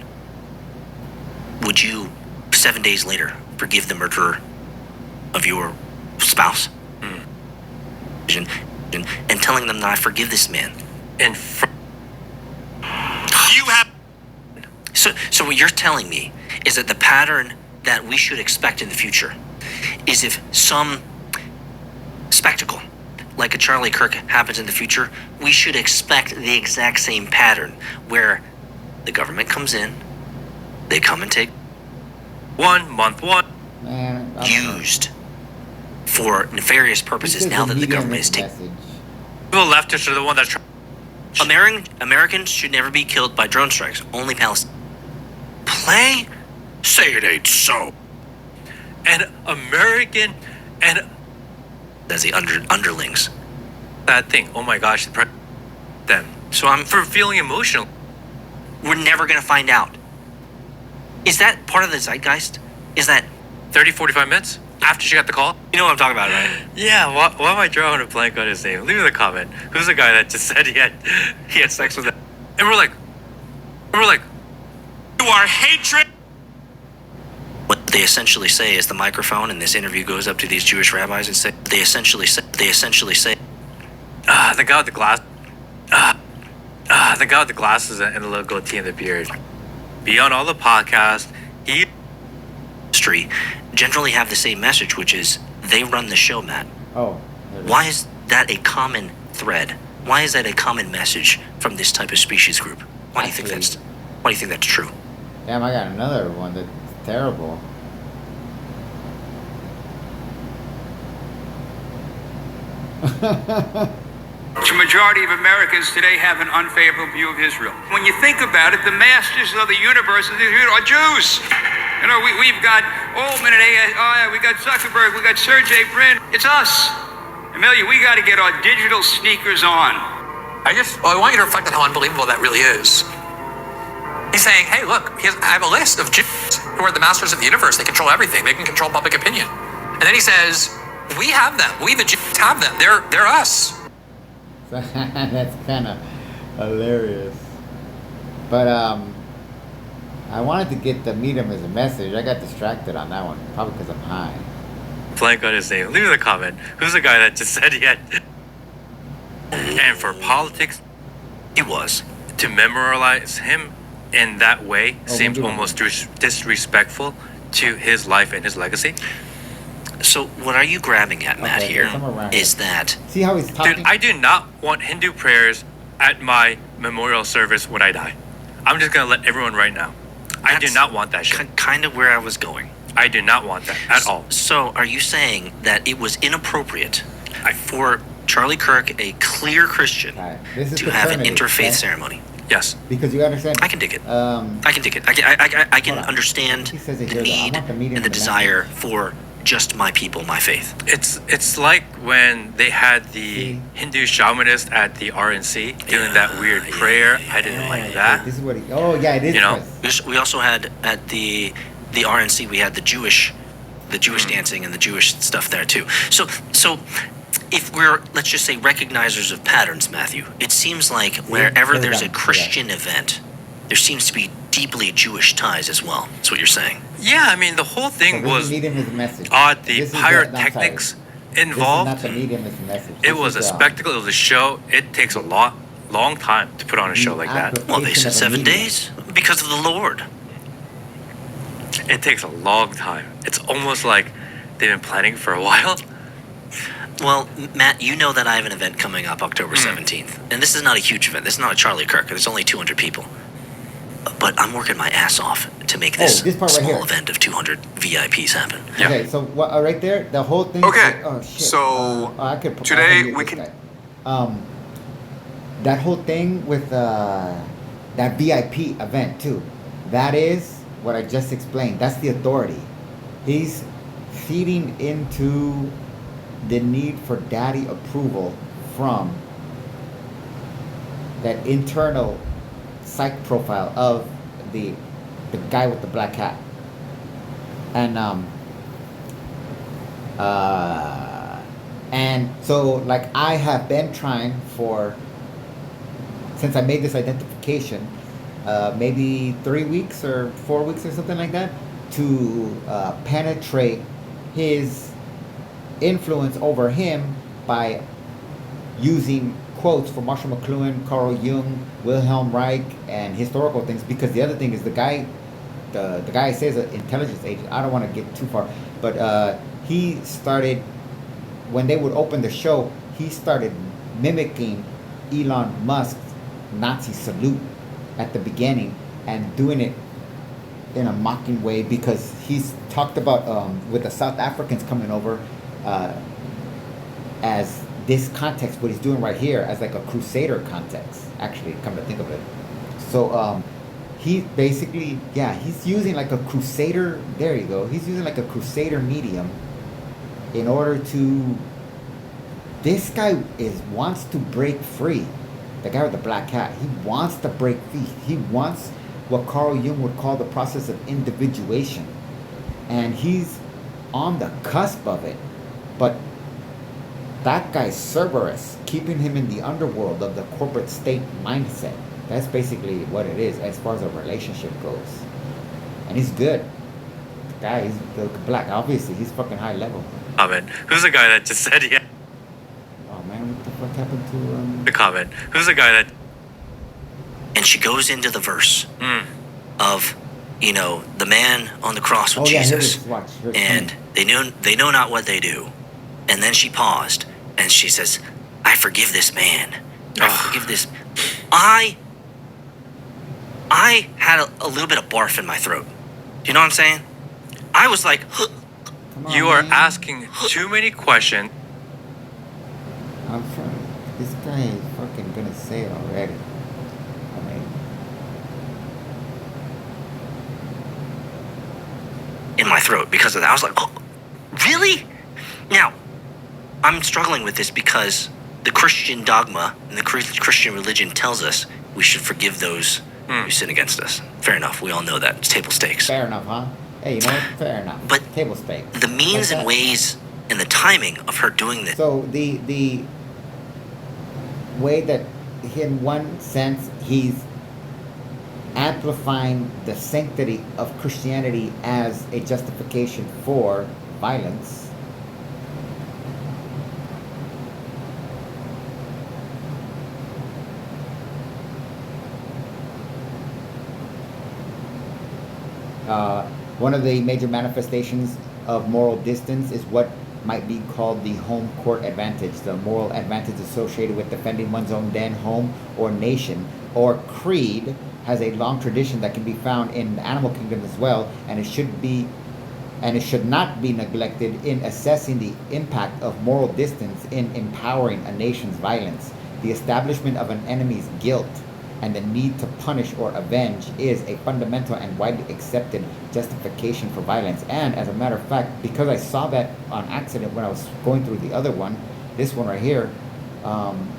S7: would you, 7 days later, forgive the murderer of your spouse? And telling them that I forgive this man.
S5: And
S6: You have.
S7: So what you're telling me is that the pattern that we should expect in the future is if some spectacle like a Charlie Kirk happens in the future, we should expect the exact same pattern where the government comes in, they come and take
S5: 1 month,
S1: Man, I don't know.
S7: used for nefarious purposes
S1: This is
S7: now
S1: a
S7: that the
S1: media
S7: government is taking.
S1: message.
S5: the leftists are the one that's trying.
S7: Americans should never be killed by drone strikes. Only Palestine. Play? Say it ain't so.
S5: And American and
S7: As the underlings.
S5: that thing. Oh my gosh, them.
S7: So I'm
S5: For feeling emotional.
S7: we're never gonna find out. Is that part of the zeitgeist? Is that
S5: 30, 45 minutes after she got the call?
S7: you know what I'm talking about, right?
S5: Yeah, why am I drawing a blank on his name? Leave in the comment. Who's the guy that just said he had sex with her? And we're like,
S6: You are hatred.
S7: What they essentially say is the microphone, and this interview goes up to these Jewish rabbis and say they essentially say
S5: the guy with the glass, the guy with the glasses and the little goatee and the beard. Beyond all the podcasts, he
S7: history generally have the same message, which is they run the show, Matt.
S1: Oh. there it is.
S7: Why is that a common thread? Why is that a common message from this type of species group? Why do you think that's true?
S1: Damn, I got another one that's terrible.
S4: The majority of Americans today have an unfavorable view of Israel. When you think about it, the masters of the universe are Jews. You know, we've got Altman and AI, we got Zuckerberg, we got Sergey Brin. It's us. Amelia, we got to get our digital sneakers on.
S6: I want you to reflect on how unbelievable that really is. He's saying, hey, look, I have a list of Jews who are the masters of the universe. They control everything. They can control public opinion. And then he says, we have them. We, the Jews, have them. They're us.
S1: That's kind of hilarious. But I wanted to get the meet him as a message. I got distracted on that one, probably because I'm high.
S5: Blank on his name. Leave a comment. Who's the guy that just said he had? And for politics,
S7: It was.
S5: to memorialize him in that way seems almost disrespectful to his life and his legacy.
S7: So what are you grabbing at, Matt,
S1: Okay,
S7: here?
S1: somewhere around
S7: Is
S1: here.
S7: that
S1: See how he's talking?
S5: Dude, I do not want Hindu prayers at my memorial service when I die. I'm just gonna let everyone right now. I do
S7: That's
S5: not want that shit.
S7: kind of where I was going?
S5: I do not want that at all.
S7: So are you saying that it was inappropriate for Charlie Kirk, a clear Christian,
S1: Alright, this is
S7: to have an
S1: confirmative,
S7: interfaith
S1: okay?
S7: ceremony?
S5: Yes.
S1: Because you understand.
S7: I can dig it. I can dig it. I can
S1: Hold on.
S7: understand
S1: He says it
S7: the
S1: here, though. I
S7: need
S1: want the meeting
S7: and the
S1: in the
S7: desire for just my people, my faith.
S5: It's like when they had the
S1: See?
S5: Hindu shamanist at the RNC doing that weird prayer. I didn't like that.
S1: This is what he. Oh yeah, it is.
S5: You know?
S1: Chris.
S7: We also had at the RNC, we had the Jewish dancing and the Jewish stuff there too. So if we're, let's just say, recognizers of patterns, Matthew, it seems like wherever
S1: Put it
S7: there's a
S1: down,
S7: Christian event, there seems to be deeply Jewish ties as well. That's what you're saying.
S5: Yeah, I mean the whole
S1: So
S5: thing
S1: this
S5: was
S1: is meet him as a message.
S5: odd. The
S1: This is
S5: pyrotechnics involved.
S1: This is not the meet him as a message.
S5: It
S1: This
S5: was a
S1: is,
S5: spectacle. It was a show. It takes a long time to put on a show like that.
S7: Well, they said
S1: of a
S7: 7
S1: medium.
S7: days because of the Lord.
S5: It takes a long time. It's almost like they've been planning for a while.
S7: Well, Matt, you know that I have an event coming up October 17th. And this is not a huge event. This is not a Charlie Kirk. There's only 200 people. But I'm working my ass off to make this,
S1: this part right
S7: small
S1: here.
S7: event of 200 VIPs happen.
S1: Okay, so what? Right there, the whole thing.
S10: Okay,
S1: Oh shit.
S10: so
S1: I could.
S10: today
S1: I mute
S10: we
S1: this
S10: can-
S1: guy. That whole thing with that VIP event too. That is what I just explained. That's the authority. He's feeding into the need for daddy approval from that internal psych profile of the guy with the black hat. And so like I have been trying for, since I made this identification, maybe 3 weeks or 4 weeks or something like that, to penetrate his influence over him by using quotes from Marshall McLuhan, Carl Jung, Wilhelm Reich, and historical things. Because the other thing is the guy says an intelligence agent. I don't want to get too far, but he started, when they would open the show, he started mimicking Elon Musk's Nazi salute at the beginning and doing it in a mocking way, because he's talked about with the South Africans coming over as this context, what he's doing right here, as like a crusader context, actually, come to think of it. So he basically, he's using like a crusader, there you go, he's using like a crusader medium in order to, this guy wants to break free. The guy with the black hat, he wants to break free. He wants what Carl Jung would call the process of individuation. And he's on the cusp of it. But that guy's Cerberus, keeping him in the underworld of the corporate state mindset. That's basically what it is as far as a relationship goes. And he's good. The guy, he's the black, obviously, he's fucking high level.
S5: Comment. Who's the guy that just said he had
S1: Oh man, what the fuck happened to
S5: the comment? Who's the guy that?
S7: And she goes into the verse of, the man on the cross with
S1: here it
S7: Jesus.
S1: is. Watch. Here it's
S7: And
S1: coming.
S7: they know not what they do. And then she paused and she says, I forgive this man. I forgive this. I had a little bit of barf in my throat. You know what I'm saying? I was like,
S1: Come on,
S5: You are
S1: man.
S5: asking too many questions.
S1: I'm trying. This guy is fucking gonna say it already. I mean,
S7: in my throat because of that. I was like, oh, really? Now, I'm struggling with this because the Christian dogma and the Christian religion tells us we should forgive those who sin against us. Fair enough. We all know that. It's table stakes.
S1: fair enough, huh? Hey, you know what? Fair enough.
S7: But
S1: Table stakes.
S7: the means
S1: Like
S7: and
S1: that.
S7: ways and the timing of her doing this.
S1: So the way that, in one sense, he's amplifying the sanctity of Christianity as a justification for violence. One of the major manifestations of moral distance is what might be called the home court advantage, the moral advantage associated with defending one's own den, home, or nation, or creed, has a long tradition that can be found in the animal kingdom as well, and it should not be neglected in assessing the impact of moral distance in empowering a nation's violence. The establishment of an enemy's guilt and the need to punish or avenge is a fundamental and widely accepted justification for violence. And as a matter of fact, because I saw that on accident when I was going through the other one, this one right here,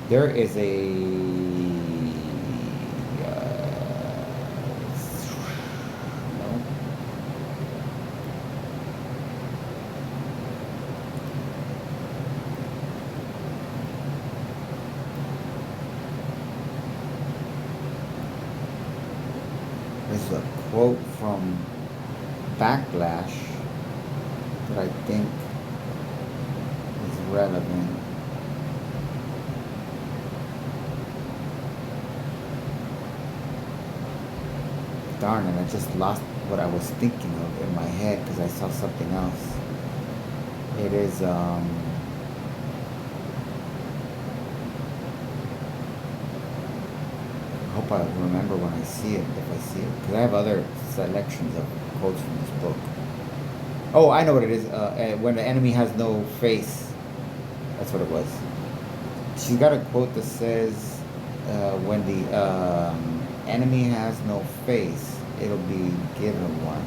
S1: there is a no. This is a quote from Backlash that I think is relevant. Darn it, I just lost what I was thinking of in my head because I saw something else. It is, I hope I remember when I see it, if I see it, because I have other selections of quotes from this book. Oh, I know what it is. When the enemy has no face, that's what it was. She's got a quote that says, when the enemy has no face, it'll be given one.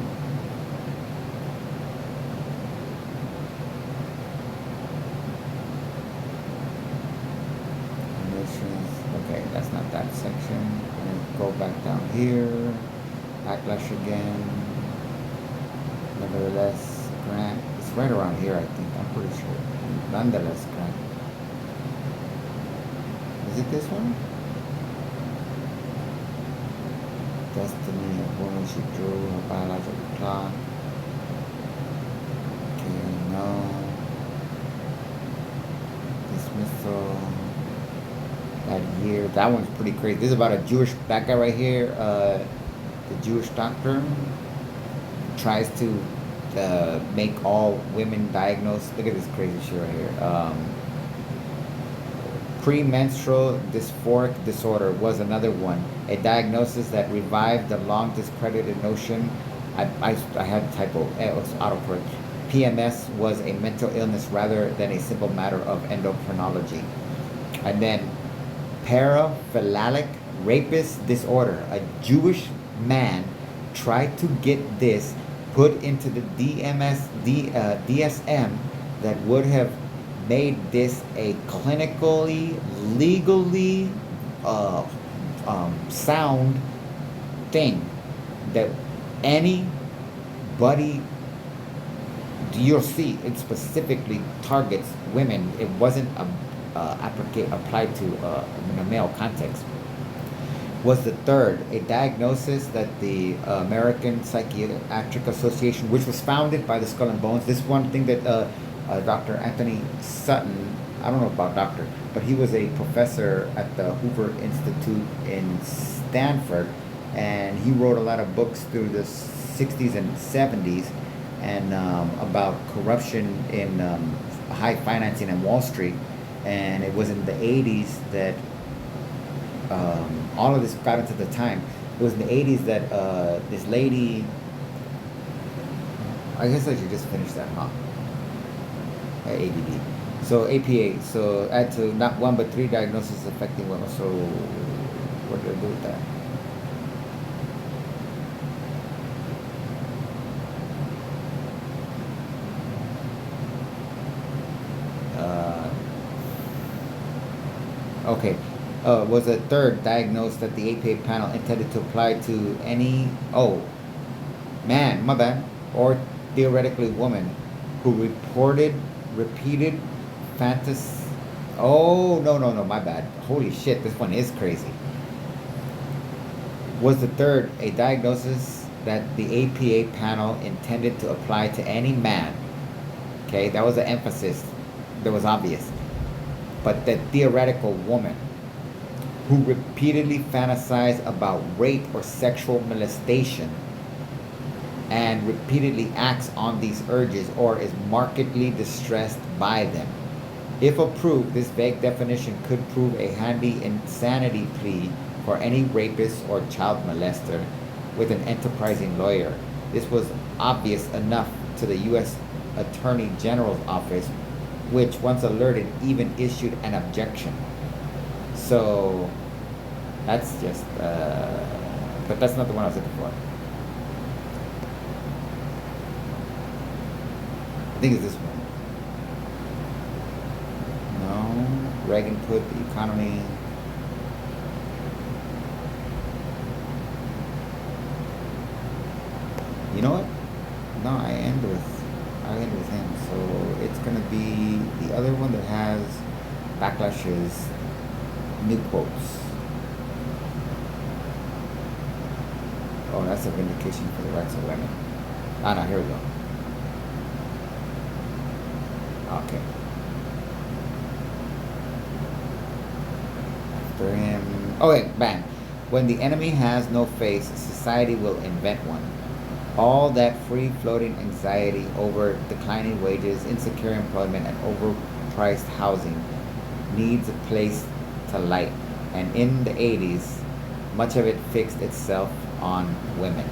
S1: Okay, that's not that section. I'm gonna go back down here. Backlash again. Nevertheless, Grant. It's right around here, I think. I'm pretty sure. Nonetheless, Grant. Is it this one? Destiny, a woman she drew her biological clock. Okay, no. Dismissal. That year, that one's pretty crazy. This is about a Jewish, that guy right here, the Jewish doctor tries to make all women diagnosed. Look at this crazy shit right here. Premenstrual dysphoric disorder was another one. A diagnosis that revived the long discredited notion. I had a typo. It was autocorrect. PMS was a mental illness rather than a simple matter of endocrinology. And then paraphiliac rapist disorder. A Jewish man tried to get this put into the DSM that would have made this a clinically, legally sound thing that anybody, you'll see it specifically targets women. It wasn't applied to in a male context. Was the third, a diagnosis that the American Psychiatric Association, which was founded by the Skull and Bones. This one thing that Dr. Anthony Sutton, I don't know about doctor, but he was a professor at the Hoover Institute in Stanford, and he wrote a lot of books through the 60s and 70s and about corruption in high financing and Wall Street. And it was in the 80s that all of this got into the time. It was in the 80s that this lady, I guess I should just finish that, huh? ADD. So APA, so add to not one but three diagnoses affecting women. So what do I do with that? Okay. Was a third diagnosed that the APA panel intended to apply to any, man, my bad, or theoretically woman who reported repeated no, my bad. Holy shit, this one is crazy. Was the third a diagnosis that the APA panel intended to apply to any man? Okay, that was an emphasis that was obvious. But the theoretical woman who repeatedly fantasized about rape or sexual molestation and repeatedly acts on these urges or is markedly distressed by them. If approved, this vague definition could prove a handy insanity plea for any rapist or child molester with an enterprising lawyer. This was obvious enough to the U.S. Attorney General's office, which, once alerted, even issued an objection. So that's just, but that's not the one I was looking for. I think it's this one. No, Reagan put the economy. You know what? No, I end with him. So it's gonna be the other one that has backlashes, new quotes. Oh, that's a vindication for the rights of women. Ah, no, here we go. Okay. After him. Oh wait, bang. When the enemy has no face, society will invent one. All that free-floating anxiety over declining wages, insecure employment, and overpriced housing needs a place to light. And in the 80s, much of it fixed itself on women.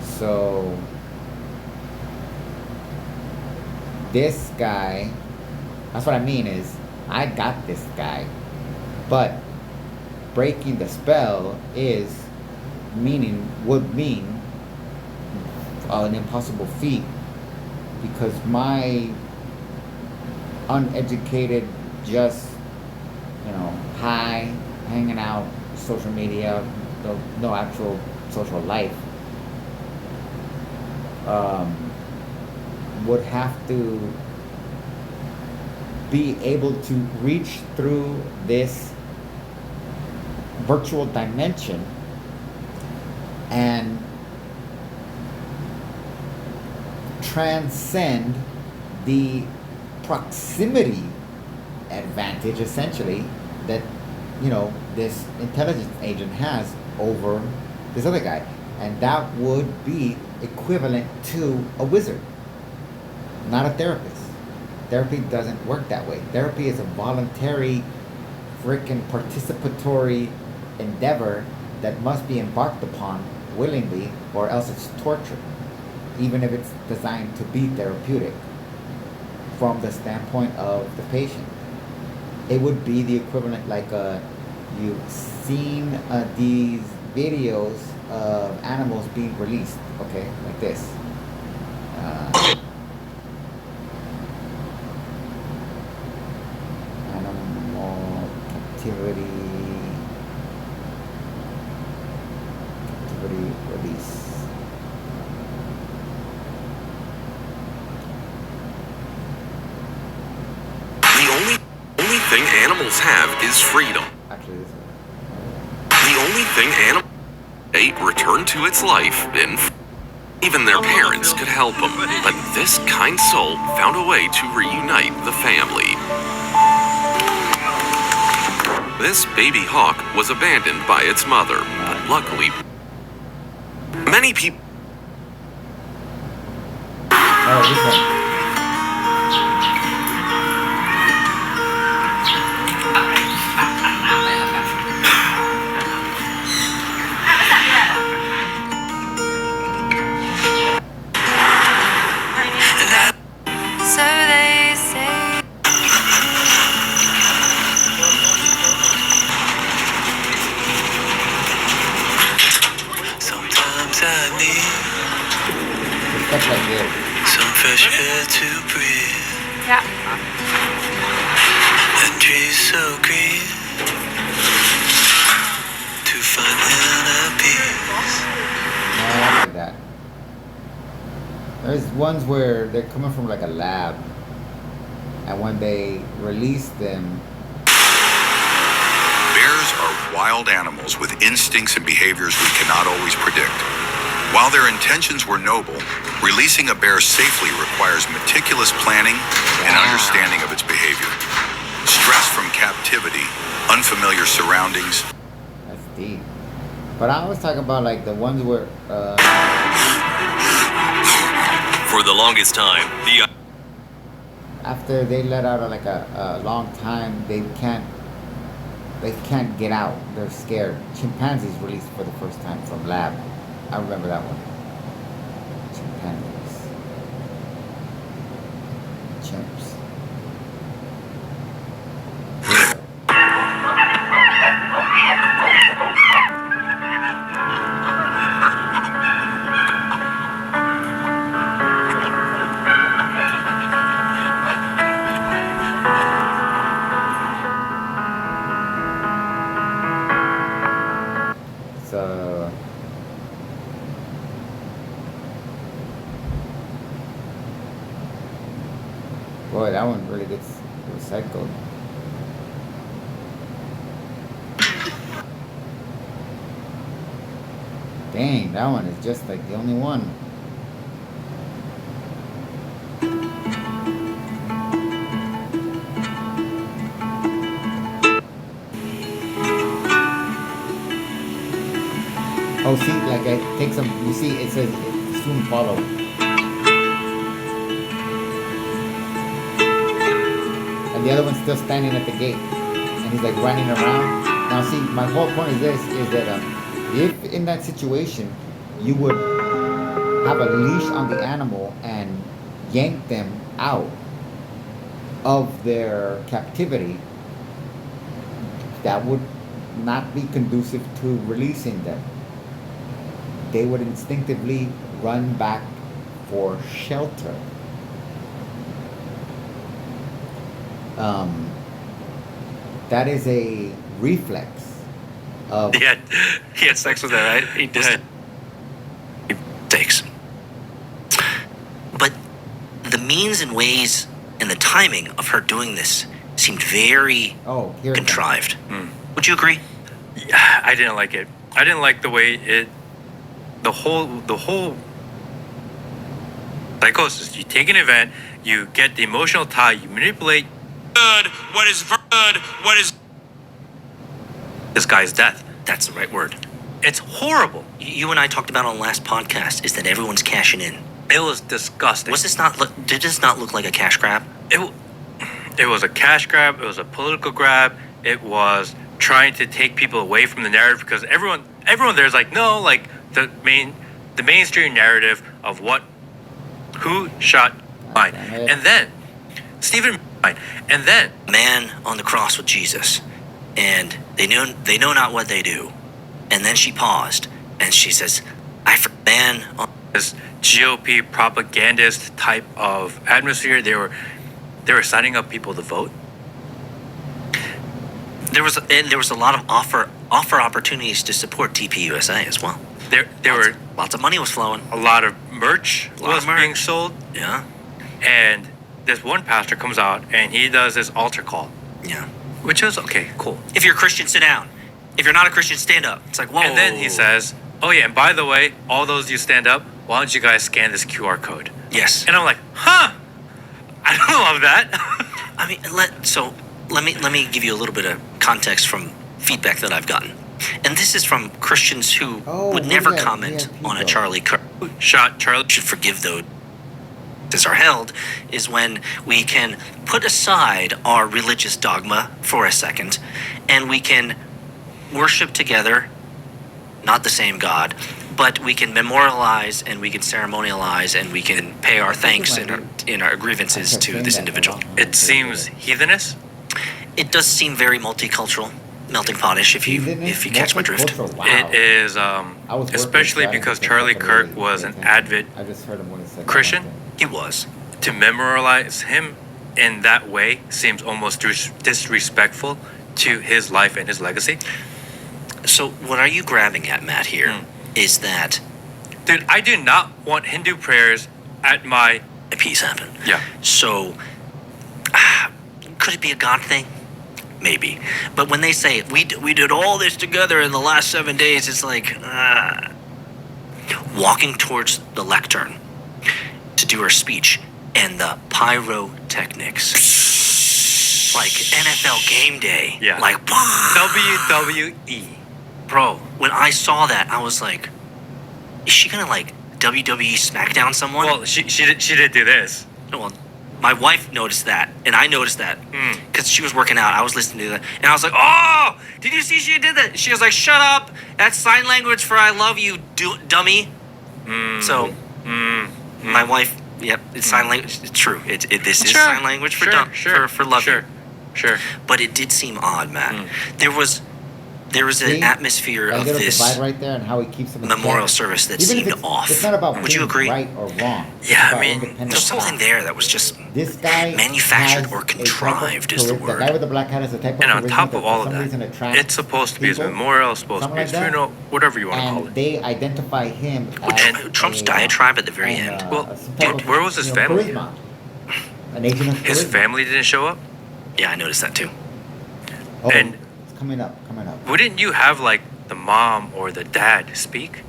S1: So this guy, that's what I mean is, I got this guy. But breaking the spell would mean an impossible feat, because my uneducated, just, high, hanging out, social media, no actual social life, would have to be able to reach through this virtual dimension and transcend the proximity advantage, essentially, that this intelligence agent has over this other guy. And that would be equivalent to a wizard, not a therapist. Therapy doesn't work that way. Therapy is a voluntary, freaking participatory endeavor that must be embarked upon willingly, or else it's torture, even if it's designed to be therapeutic from the standpoint of the patient. It would be the equivalent, like you've seen these videos of animals being released, okay, like this. Animal captivity release.
S2: The only thing animals have is freedom.
S1: Actually, this one.
S2: The only thing return to its life in even their parents could help them, but this kind soul found a way to reunite the family. This baby hawk was abandoned by its mother, but luckily, many people.
S1: Oh, this one. I need. Stuff like this.
S12: Some fresh air to breathe.
S3: Yeah.
S12: And trees so green. To find inner peace.
S1: No, I like that. There's ones where they're coming from like a lab, and when they release them.
S13: Bears are wild animals with instincts and behaviors we cannot always predict. While their intentions were noble, releasing a bear safely requires meticulous planning and understanding of its behavior. Stress from captivity, unfamiliar surroundings.
S1: That's deep. But I always talk about like the ones where.
S12: For the longest time,
S1: After they let out like a long time, they can't get out. They're scared. Chimpanzees released for the first time from lab. I remember that one. Chimpanzees. Chimps. So boy, that one really gets recycled. Dang, that one is just like the only one. Oh, see, like I take some. You see, it says soon follow. And the other one's still standing at the gate, and he's like running around. Now, see, my whole point is this: is that if in that situation you would have a leash on the animal and yank them out of their captivity, that would not be conducive to releasing them. They would instinctively run back for shelter. That is a reflex of.
S5: He had sex with her, right? He did.
S7: Takes. But the means and ways and the timing of her doing this seemed very contrived. Would you agree?
S5: Yeah, I didn't like it. I didn't like the way it. The whole psychosis. You take an event, you get the emotional tie, you manipulate.
S11: What is
S5: This guy's death.
S7: That's the right word.
S5: It's horrible.
S7: You and I talked about on the last podcast is that everyone's cashing in.
S5: It was disgusting.
S7: Did this not look like a cash grab?
S5: It was a cash grab. It was a political grab. It was trying to take people away from the narrative because everyone there's like, no, like the mainstream narrative of who shot mine. And then Stephen mine. And then
S7: man on the cross with Jesus. And they know not what they do. And then she paused and she says, I man on
S5: this GOP propagandist type of atmosphere. They were signing up people to vote.
S7: There was a lot of offer opportunities to support TPUSA as well. Lots of money was flowing.
S5: A lot of merch was being sold.
S7: Yeah.
S5: And this one pastor comes out and he does this altar call.
S7: Yeah.
S5: Which is okay, cool.
S7: If you're a Christian, sit down. If you're not a Christian, stand up. It's like, whoa.
S5: And then he says, oh yeah, and by the way, all those you stand up, why don't you guys scan this QR code?
S7: Yes.
S5: And I'm like, huh? I don't love that.
S7: I mean, let me give you a little bit of context from feedback that I've gotten. And this is from Christians who would never comment on a Charlie Kirk
S5: shot. Charlie
S7: should forgive those as are held, is when we can put aside our religious dogma for a second and we can worship together, not the same God, but we can memorialize and we can ceremonialize and we can pay our thanks in our grievances to this individual.
S5: It seems heathenish.
S7: It does seem very multicultural, melting pot-ish if you catch my drift.
S1: Wow.
S5: It is,
S1: I was working,
S5: especially
S1: so I didn't
S5: because
S1: pay
S5: Charlie
S1: attention
S5: Kirk
S1: really
S5: was
S1: pay
S5: an
S1: attention.
S5: avid
S1: I just heard him when he said that
S5: Christian.
S1: one thing.
S7: He was.
S5: To memorialize him in that way seems almost disrespectful to his life and his legacy.
S7: So what are you grabbing at, Matt, here? Is that
S5: Dude, I do not want Hindu prayers at my...
S7: peace happen?
S5: Yeah.
S7: So, could it be a God thing? Maybe. But when they say, we did all this together in the last 7 days, it's like, walking towards the lectern to do her speech and the pyrotechnics. Like NFL game day.
S5: Yeah.
S7: Like,
S5: WWE.
S7: bro, when I saw that, I was like, is she gonna like WWE SmackDown someone?
S5: Well, she did do this.
S7: Well, my wife noticed that, and I noticed that because she was working out. I was listening to that, and I was like, "Oh, did you see she did that?" She was like, "Shut up! That's sign language for I love you, dummy." So, my wife, yep, it's sign language. It's true. This is sign language for for love you.
S5: Sure.
S7: But it did seem odd, Matt. There was an atmosphere
S1: That
S7: of
S1: little
S7: this
S1: divide right there and how he keeps them in
S7: memorial
S1: check.
S7: service that
S1: Even if
S7: seemed off.
S1: It's not about
S7: Would you
S1: being
S7: agree?
S1: right or wrong. It's
S7: Yeah, I
S1: about
S7: mean,
S1: independent
S7: there's something
S1: thought.
S7: there that was just
S1: This guy
S7: manufactured
S1: has
S7: or
S1: a type of
S7: contrived is the
S1: charisma.
S7: word.
S1: The guy with the black hat has a type of
S5: And on
S1: charisma
S5: top
S1: that
S5: of all
S1: for
S5: of
S1: some reason
S5: that,
S1: attracts
S5: it's supposed to be his
S1: people,
S5: memorial, it's supposed to be
S1: something
S5: his
S1: like that.
S5: funeral, whatever you want to call
S1: and
S5: it.
S1: they identify him
S7: And
S1: as
S7: Trump's
S1: a,
S7: diatribe at the very
S1: and,
S7: end.
S5: Well,
S1: some type
S5: dude,
S1: of,
S5: where was his
S1: you know,
S5: family?
S1: charisma. An agent of
S5: His
S1: charisma.
S5: family didn't show up?
S7: Yeah, I noticed that too.
S1: Oh,
S5: and-
S1: it's coming up.
S5: Wouldn't you have, like, the mom or the dad speak?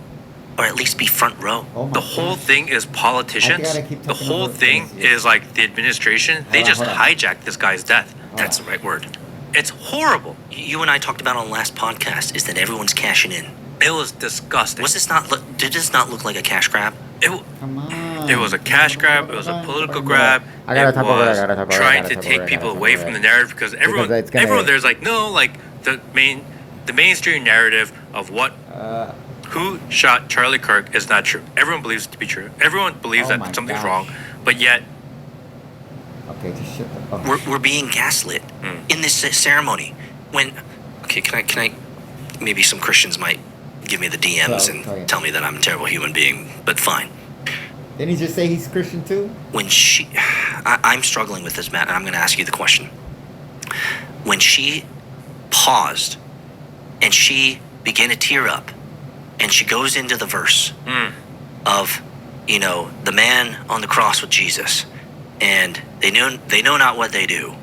S7: Or at least be front row.
S1: Oh my
S5: The whole
S1: gosh.
S5: thing is politicians.
S1: I think I keep
S5: The
S1: talking
S5: whole
S1: over
S5: thing
S1: this, yeah.
S5: is like the administration. They
S1: Hold on,
S5: just
S1: hold on.
S5: hijacked this guy's death.
S7: That's the right word.
S5: It's horrible.
S7: You and I talked about on the last podcast is that everyone's cashing in.
S5: It was disgusting.
S7: Was this not? Did this not look like a cash grab?
S1: Come on.
S5: It was a cash grab. It was a political grab.
S1: I gotta
S5: It
S1: talk over
S5: was
S1: it, I gotta talk over it, I
S5: trying
S1: gotta
S5: to
S1: talk
S5: take
S1: over it, I
S5: people
S1: gotta
S5: away
S1: talk
S5: from
S1: over
S5: the
S1: it.
S5: narrative because everyone,
S1: it's gonna-
S5: everyone there's like no, like the mainstream narrative of what who shot Charlie Kirk is not true. Everyone believes it to be true. Everyone believes
S1: Oh my
S5: that something's
S1: gosh.
S5: wrong, but yet
S1: Okay, just shut the fuck up.
S7: We're being gaslit in this ceremony. When can I? Maybe some Christians might give me the DMs
S1: Oh, yeah.
S7: and tell me that I'm a terrible human being. But fine.
S1: Didn't he just say he's Christian too?
S7: When I'm struggling with this, Matt, and I'm going to ask you the question. When she paused and she began to tear up, and she goes into the verse of, the man on the cross with Jesus, and they know not what they do,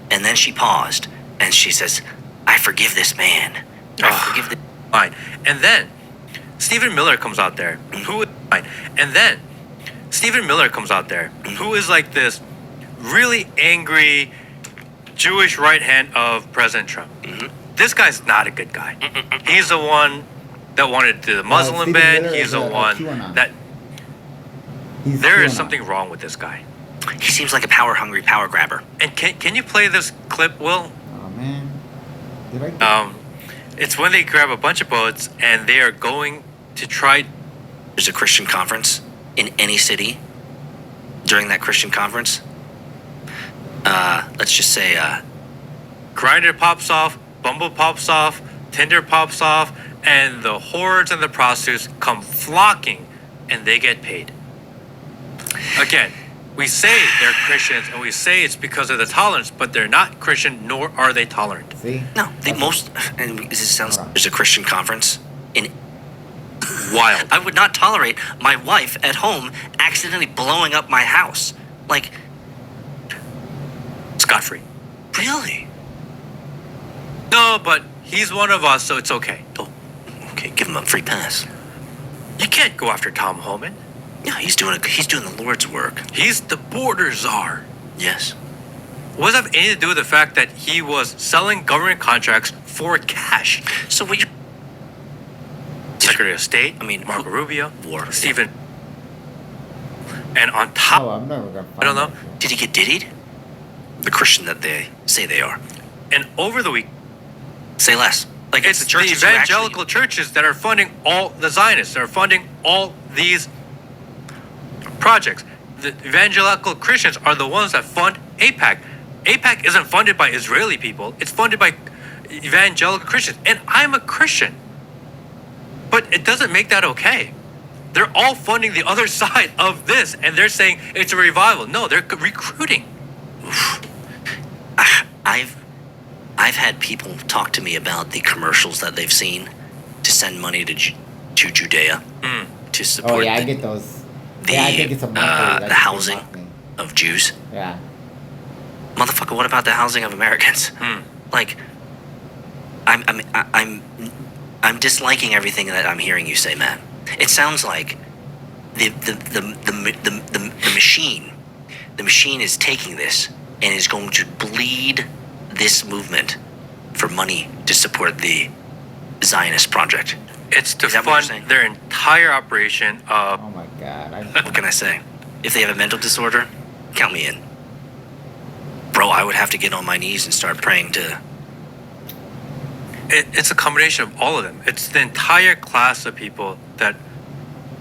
S7: and then she paused and she says, "I forgive this man. I forgive the."
S5: fine. And then Stephen Miller comes out there, who is fine. And then Stephen Miller comes out there, who is like this really angry Jewish right hand of President Trump. This guy's not a good guy. He's the one that wanted the Muslim
S1: Stephen
S5: ban.
S1: Miller
S5: He's
S1: is
S5: the
S1: a
S5: one
S1: QAnon.
S5: that
S1: He's
S5: there is
S1: QAnon.
S5: something wrong with this guy.
S7: He seems like a power-hungry power grabber.
S5: And can you play this clip, Will?
S1: Oh man. Did I?
S5: It's when they grab a bunch of boats and they are going to try.
S7: There's a Christian conference in any city during that Christian conference. Let's just say,
S5: Grindr pops off, Bumble pops off, Tinder pops off, and the whores and the prostitutes come flocking, and they get paid. Again, we say they're Christians, and we say it's because of the tolerance, but they're not Christian, nor are they tolerant.
S1: See?
S7: no, the most, and this sounds, there's a Christian conference in.
S5: Wild.
S7: I would not tolerate my wife at home accidentally blowing up my house. Like,
S5: Scot-free.
S7: really?
S5: No, but he's one of us, so it's okay.
S7: Oh, okay, give him a free pass.
S5: You can't go after Tom Homan.
S7: Yeah, he's doing the Lord's work.
S5: He's the border czar.
S7: Yes.
S5: What does that have anything to do with the fact that he was selling government contracts for cash?
S7: So what you?
S5: Secretary of State,
S7: I mean,
S5: Marco Rubio,
S7: War.
S5: Stephen. And on top,
S1: Oh, I'm never gonna.
S5: I don't know.
S1: find that shit.
S7: Did he get diddied? The Christian that they say they are.
S5: and over the week,
S7: Say less. Like
S5: it's
S7: the churches
S5: the
S7: who
S5: evangelical churches that are funding all the Zionists. That are funding all these projects. The evangelical Christians are the ones that fund AIPAC. AIPAC isn't funded by Israeli people. It's funded by evangelical Christians, and I'm a Christian. But it doesn't make that okay. They're all funding the other side of this, and they're saying it's a revival. No, they're recruiting.
S7: I've had people talk to me about the commercials that they've seen to send money to Judea to support.
S1: Oh yeah, I get those. Yeah, I think it's a monthly.
S7: The housing of Jews.
S1: Yeah.
S7: Motherfucker, what about the housing of Americans? Like, I'm disliking everything that I'm hearing you say, man. It sounds like the machine is taking this and is going to bleed this movement for money to support the Zionist project.
S5: It's to fund their entire operation of...
S1: Oh my God.
S7: What can I say? If they have a mental disorder, count me in. Bro, I would have to get on my knees and start praying to...
S5: It's a combination of all of them. It's the entire class of people that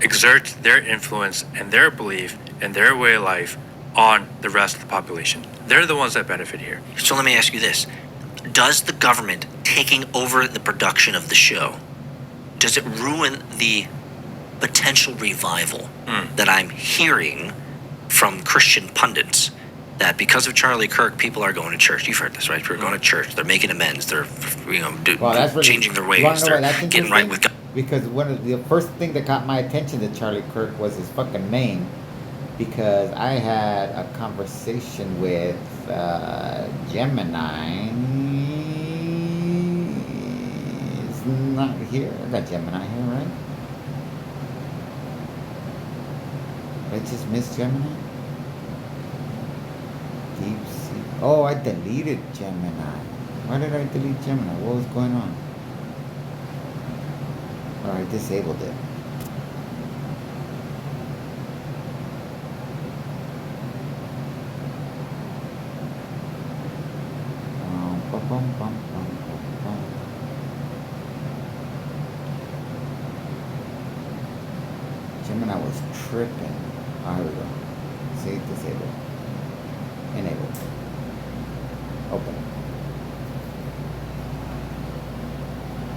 S5: exert their influence and their belief and their way of life on the rest of the population. They're the ones that benefit here.
S7: So let me ask you this. Does the government taking over the production of the show, does it ruin the potential revival that I'm hearing from Christian pundits? That because of Charlie Kirk, people are going to church. You've heard this, right? People are going to church. They're making amends. They're, changing their ways. They're getting right with God.
S1: Because one of the first thing that caught my attention to Charlie Kirk was his fucking name. Because I had a conversation with Gemini. He's not here. I got Gemini here, right? Did I just miss Gemini? Deep sea. Oh, I deleted Gemini. Why did I delete Gemini? What was going on? Or I disabled it. Gemini was tripping. Oh, here we go. See, disable. Enable. Open.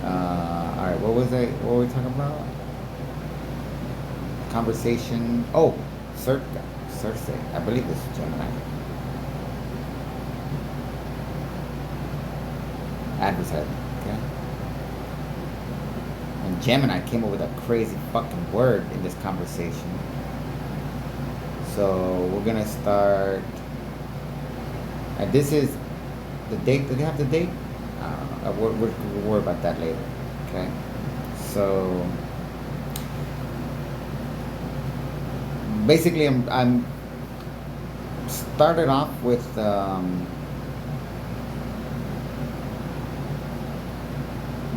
S1: Alright, what were we talking about? Conversation. Oh, Cersei. I believe this is Gemini. Advertising, okay? And Gemini came up with a crazy fucking word in this conversation. So we're gonna start. And this is the date. Do they have the date? We'll worry about that later. Okay. So basically, I'm started off with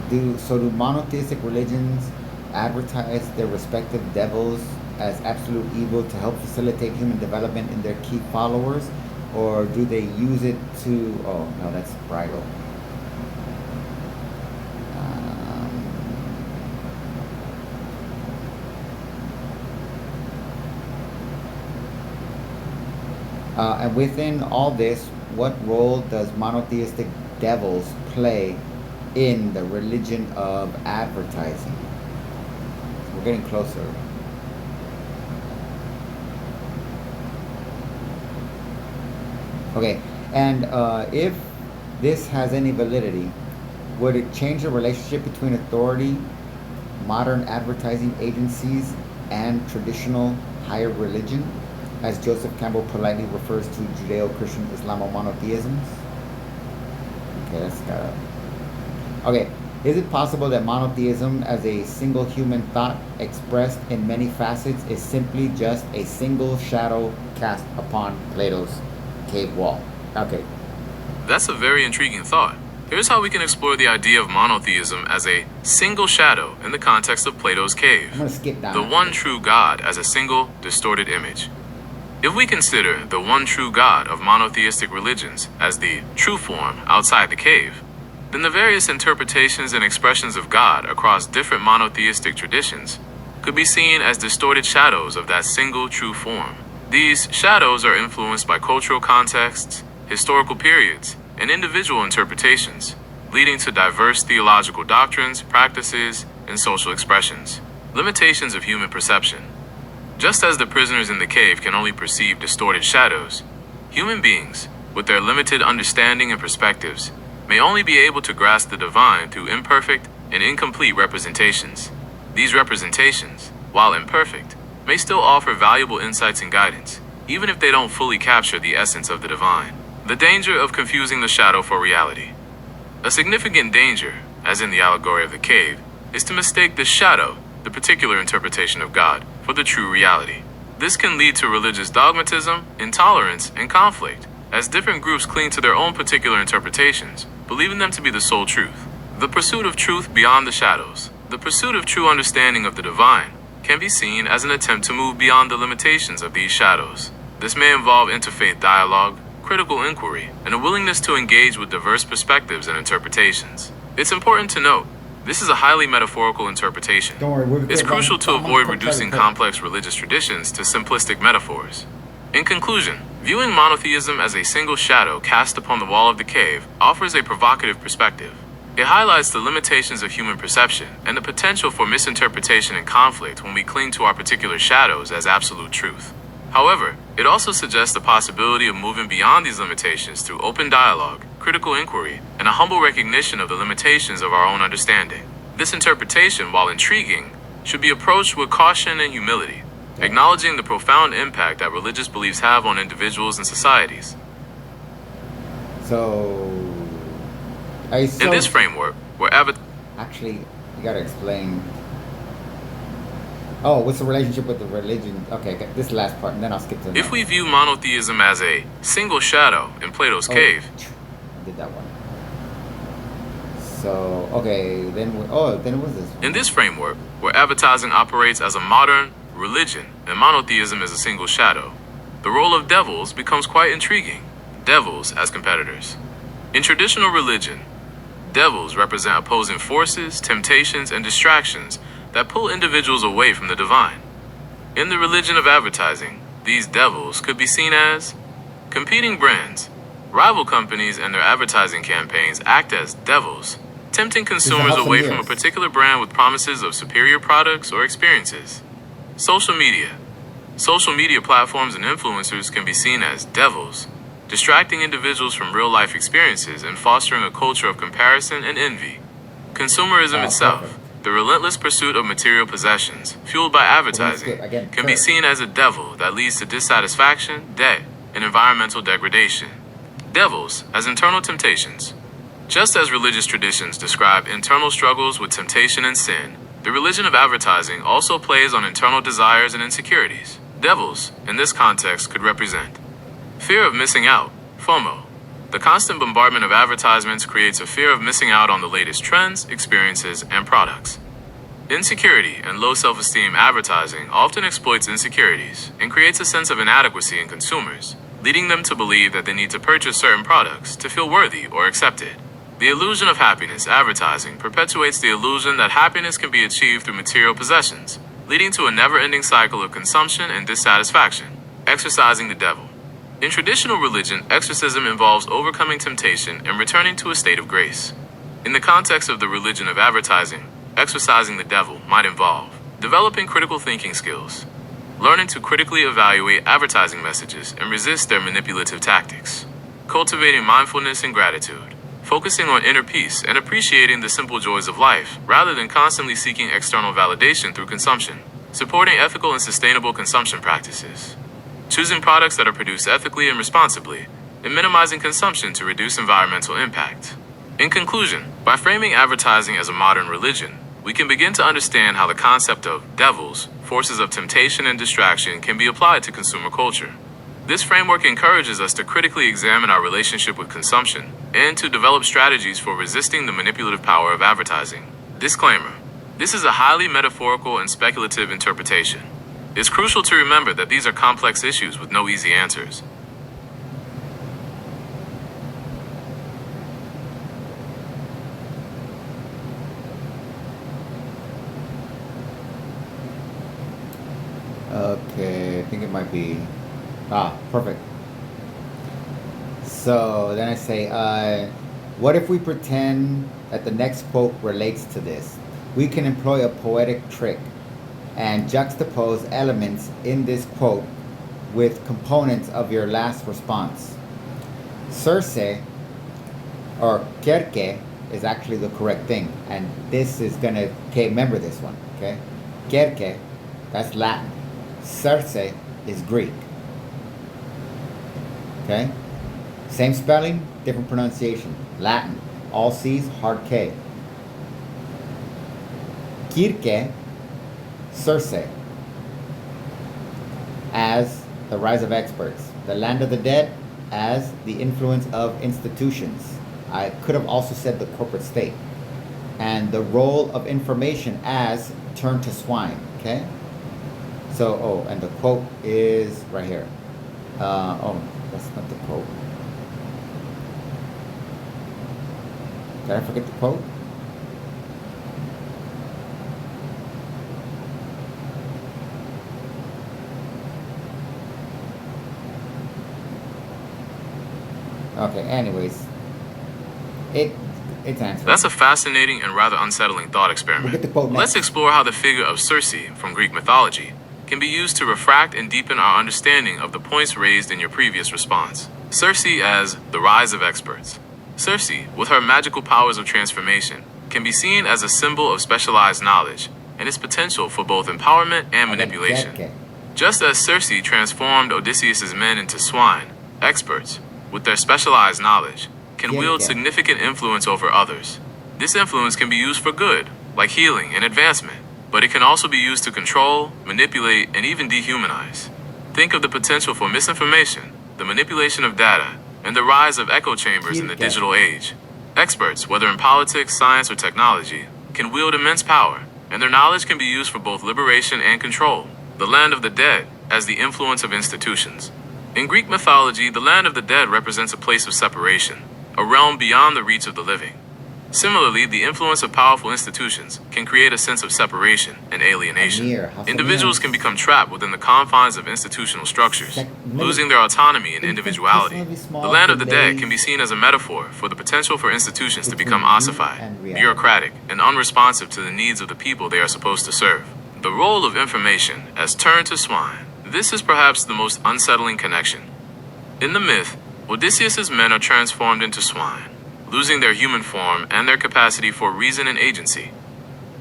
S1: do monotheistic religions advertise their respective devils as absolute evil to help facilitate human development in their key followers, or do they use it to? Oh no, that's bridal. And within all this, what role does monotheistic devils play in the religion of advertising? So we're getting closer. Okay, and if this has any validity, would it change the relationship between authority, modern advertising agencies, and traditional higher religion, as Joseph Campbell politely refers to Judeo-Christian Islamo-monotheisms? Okay, that's got it. Okay, is it possible that monotheism as a single human thought expressed in many facets is simply just a single shadow cast upon Plato's cave wall? Okay.
S14: That's a very intriguing thought. Here's how we can explore the idea of monotheism as a single shadow in the context of Plato's cave.
S1: I'm gonna skip down.
S14: The one true God as a single distorted image. If we consider the one true God of monotheistic religions as the true form outside the cave, then the various interpretations and expressions of God across different monotheistic traditions could be seen as distorted shadows of that single true form. These shadows are influenced by cultural contexts, historical periods, and individual interpretations, leading to diverse theological doctrines, practices, and social expressions. Limitations of human perception. Just as the prisoners in the cave can only perceive distorted shadows, human beings, with their limited understanding and perspectives, may only be able to grasp the divine through imperfect and incomplete representations. These representations, while imperfect, may still offer valuable insights and guidance, even if they don't fully capture the essence of the divine. The danger of confusing the shadow for reality. A significant danger, as in the allegory of the cave, is to mistake the shadow, the particular interpretation of God, for the true reality. This can lead to religious dogmatism, intolerance, and conflict, as different groups cling to their own particular interpretations, believing them to be the sole truth. The pursuit of truth beyond the shadows. The pursuit of true understanding of the divine can be seen as an attempt to move beyond the limitations of these shadows. This may involve interfaith dialogue, critical inquiry, and a willingness to engage with diverse perspectives and interpretations. It's important to note, this is a highly metaphorical interpretation. It's crucial to avoid reducing complex religious traditions to simplistic metaphors. In conclusion, viewing monotheism as a single shadow cast upon the wall of the cave offers a provocative perspective. It highlights the limitations of human perception and the potential for misinterpretation and conflict when we cling to our particular shadows as absolute truth. However, it also suggests the possibility of moving beyond these limitations through open dialogue, critical inquiry, and a humble recognition of the limitations of our own understanding. This interpretation, while intriguing, should be approached with caution and humility, acknowledging the profound impact that religious beliefs have on individuals and societies. In this framework, we're
S1: actually, you gotta explain. Oh, what's the relationship with the religion? Okay, this last part, and then I'll skip to the
S14: If we view monotheism as a single shadow in Plato's cave,
S1: I did that one. So, okay, then it was this.
S14: In this framework, where advertising operates as a modern religion and monotheism is a single shadow, the role of devils becomes quite intriguing. Devils as competitors. In traditional religion, devils represent opposing forces, temptations, and distractions that pull individuals away from the divine. In the religion of advertising, these devils could be seen as competing brands. Rival companies and their advertising campaigns act as devils, tempting consumers away from a particular brand with promises of superior products or experiences. Social media. Social media platforms and influencers can be seen as devils, distracting individuals from real-life experiences and fostering a culture of comparison and envy. Consumerism itself, the relentless pursuit of material possessions, fueled by advertising, can be seen as a devil that leads to dissatisfaction, debt, and environmental degradation. Devils as internal temptations. Just as religious traditions describe internal struggles with temptation and sin, the religion of advertising also plays on internal desires and insecurities. Devils, in this context, could represent fear of missing out, FOMO. The constant bombardment of advertisements creates a fear of missing out on the latest trends, experiences, and products. Insecurity and low self-esteem advertising often exploits insecurities and creates a sense of inadequacy in consumers, leading them to believe that they need to purchase certain products to feel worthy or accepted. The illusion of happiness advertising perpetuates the illusion that happiness can be achieved through material possessions, leading to a never-ending cycle of consumption and dissatisfaction. Exorcising the devil. In traditional religion, exorcism involves overcoming temptation and returning to a state of grace. In the context of the religion of advertising, exorcising the devil might involve developing critical thinking skills, learning to critically evaluate advertising messages and resist their manipulative tactics, cultivating mindfulness and gratitude, focusing on inner peace and appreciating the simple joys of life rather than constantly seeking external validation through consumption, supporting ethical and sustainable consumption practices, choosing products that are produced ethically and responsibly, and minimizing consumption to reduce environmental impact. In conclusion, by framing advertising as a modern religion, we can begin to understand how the concept of devils, forces of temptation and distraction, can be applied to consumer culture. This framework encourages us to critically examine our relationship with consumption and to develop strategies for resisting the manipulative power of advertising. Disclaimer: this is a highly metaphorical and speculative interpretation. It's crucial to remember that these are complex issues with no easy answers.
S1: Okay, I think it might be... perfect. So then I say, What if we pretend that the next quote relates to this? We can employ a poetic trick and juxtapose elements in this quote with components of your last response. Circe, or Querque, is actually the correct thing. And this is gonna, okay, remember this one, okay? Querque, that's Latin. Circe is Greek. Okay? Same spelling, different pronunciation. Latin, all C's, hard K. Quirque, Circe, as the rise of experts. The land of the dead, as the influence of institutions. I could have also said the corporate state. And the role of information as turn to swine. Okay? So, oh, and the quote is right here. Oh, that's not the quote. Did I forget the quote? Okay, anyways. It's answered.
S14: That's a fascinating and rather unsettling thought experiment.
S1: We'll get the quote next.
S14: Let's explore how the figure of Circe from Greek mythology can be used to refract and deepen our understanding of the points raised in your previous response. Circe as the rise of experts. Circe, with her magical powers of transformation, can be seen as a symbol of specialized knowledge and its potential for both empowerment and manipulation. Just as Circe transformed Odysseus' men into swine, experts, with their specialized knowledge, can wield significant influence over others. This influence can be used for good, like healing and advancement, but it can also be used to control, manipulate, and even dehumanize. Think of the potential for misinformation, the manipulation of data, and the rise of echo chambers in the digital age. Experts, whether in politics, science, or technology, can wield immense power, and their knowledge can be used for both liberation and control. The land of the dead as the influence of institutions. In Greek mythology, the land of the dead represents a place of separation, a realm beyond the reach of the living. Similarly, the influence of powerful institutions can create a sense of separation and alienation. Individuals can become trapped within the confines of institutional structures, losing their autonomy and individuality. The land of the dead can be seen as a metaphor for the potential for institutions to become ossified, bureaucratic, and unresponsive to the needs of the people they are supposed to serve. The role of information as turned to swine. This is perhaps the most unsettling connection. In the myth, Odysseus' men are transformed into swine, losing their human form and their capacity for reason and agency.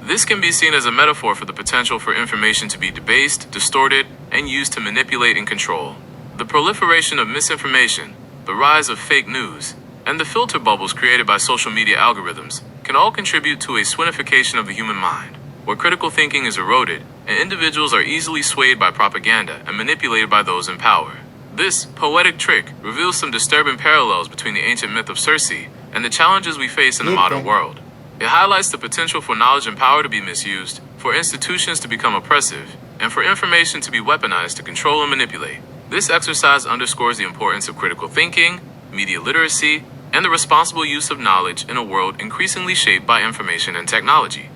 S14: This can be seen as a metaphor for the potential for information to be debased, distorted, and used to manipulate and control. The proliferation of misinformation, the rise of fake news, and the filter bubbles created by social media algorithms can all contribute to a swinification of the human mind, where critical thinking is eroded and individuals are easily swayed by propaganda and manipulated by those in power. This poetic trick reveals some disturbing parallels between the ancient myth of Circe and the challenges we face in the modern world. It highlights the potential for knowledge and power to be misused, for institutions to become oppressive, and for information to be weaponized to control and manipulate. This exercise underscores the importance of critical thinking, media literacy, and the responsible use of knowledge in a world increasingly shaped by information and technology.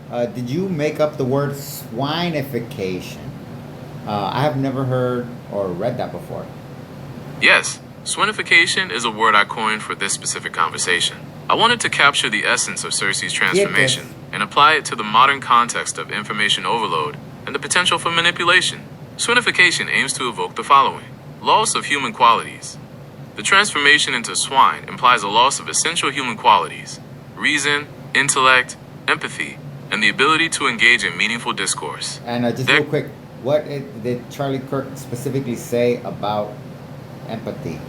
S1: Did you make up the word swinification? I have never heard or read that before.
S14: Yes, swinification is a word I coined for this specific conversation. I wanted to capture the essence of Circe's transformation and apply it to the modern context of information overload and the potential for manipulation. Swinification aims to evoke the following: loss of human qualities. The transformation into swine implies a loss of essential human qualities: reason, intellect, empathy, and the ability to engage in meaningful discourse.
S1: And just real quick, what did Charlie Kirk specifically say about empathy?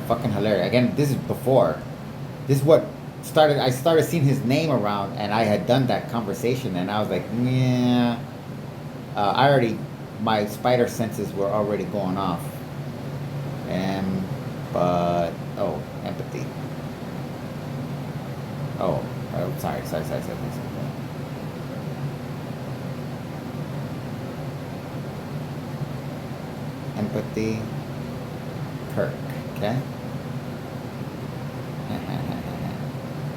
S1: Fucking hilarious. Again, this is before. This is what started. I started seeing his name around, and I had done that conversation, and I was like, yeah. My spider senses were already going off. Empathy. Sorry. Empathy. Kirk, okay?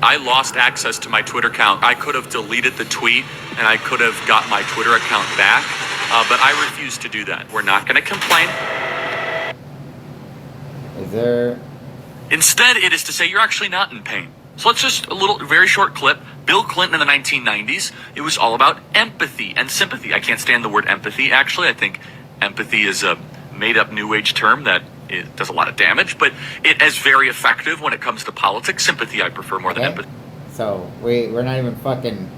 S15: I lost access to my Twitter account. I could have deleted the tweet and I could have got my Twitter account back, but I refuse to do that. We're not going to complain.
S1: Is there
S15: Instead, it is to say you're actually not in pain. So let's just very short clip. Bill Clinton in the 1990s, it was all about empathy and sympathy. I can't stand the word empathy, actually. I think empathy is a made-up New Age term that it does a lot of damage, but it is very effective when it comes to politics. Sympathy I prefer more than empathy.
S1: So we're not even fucking,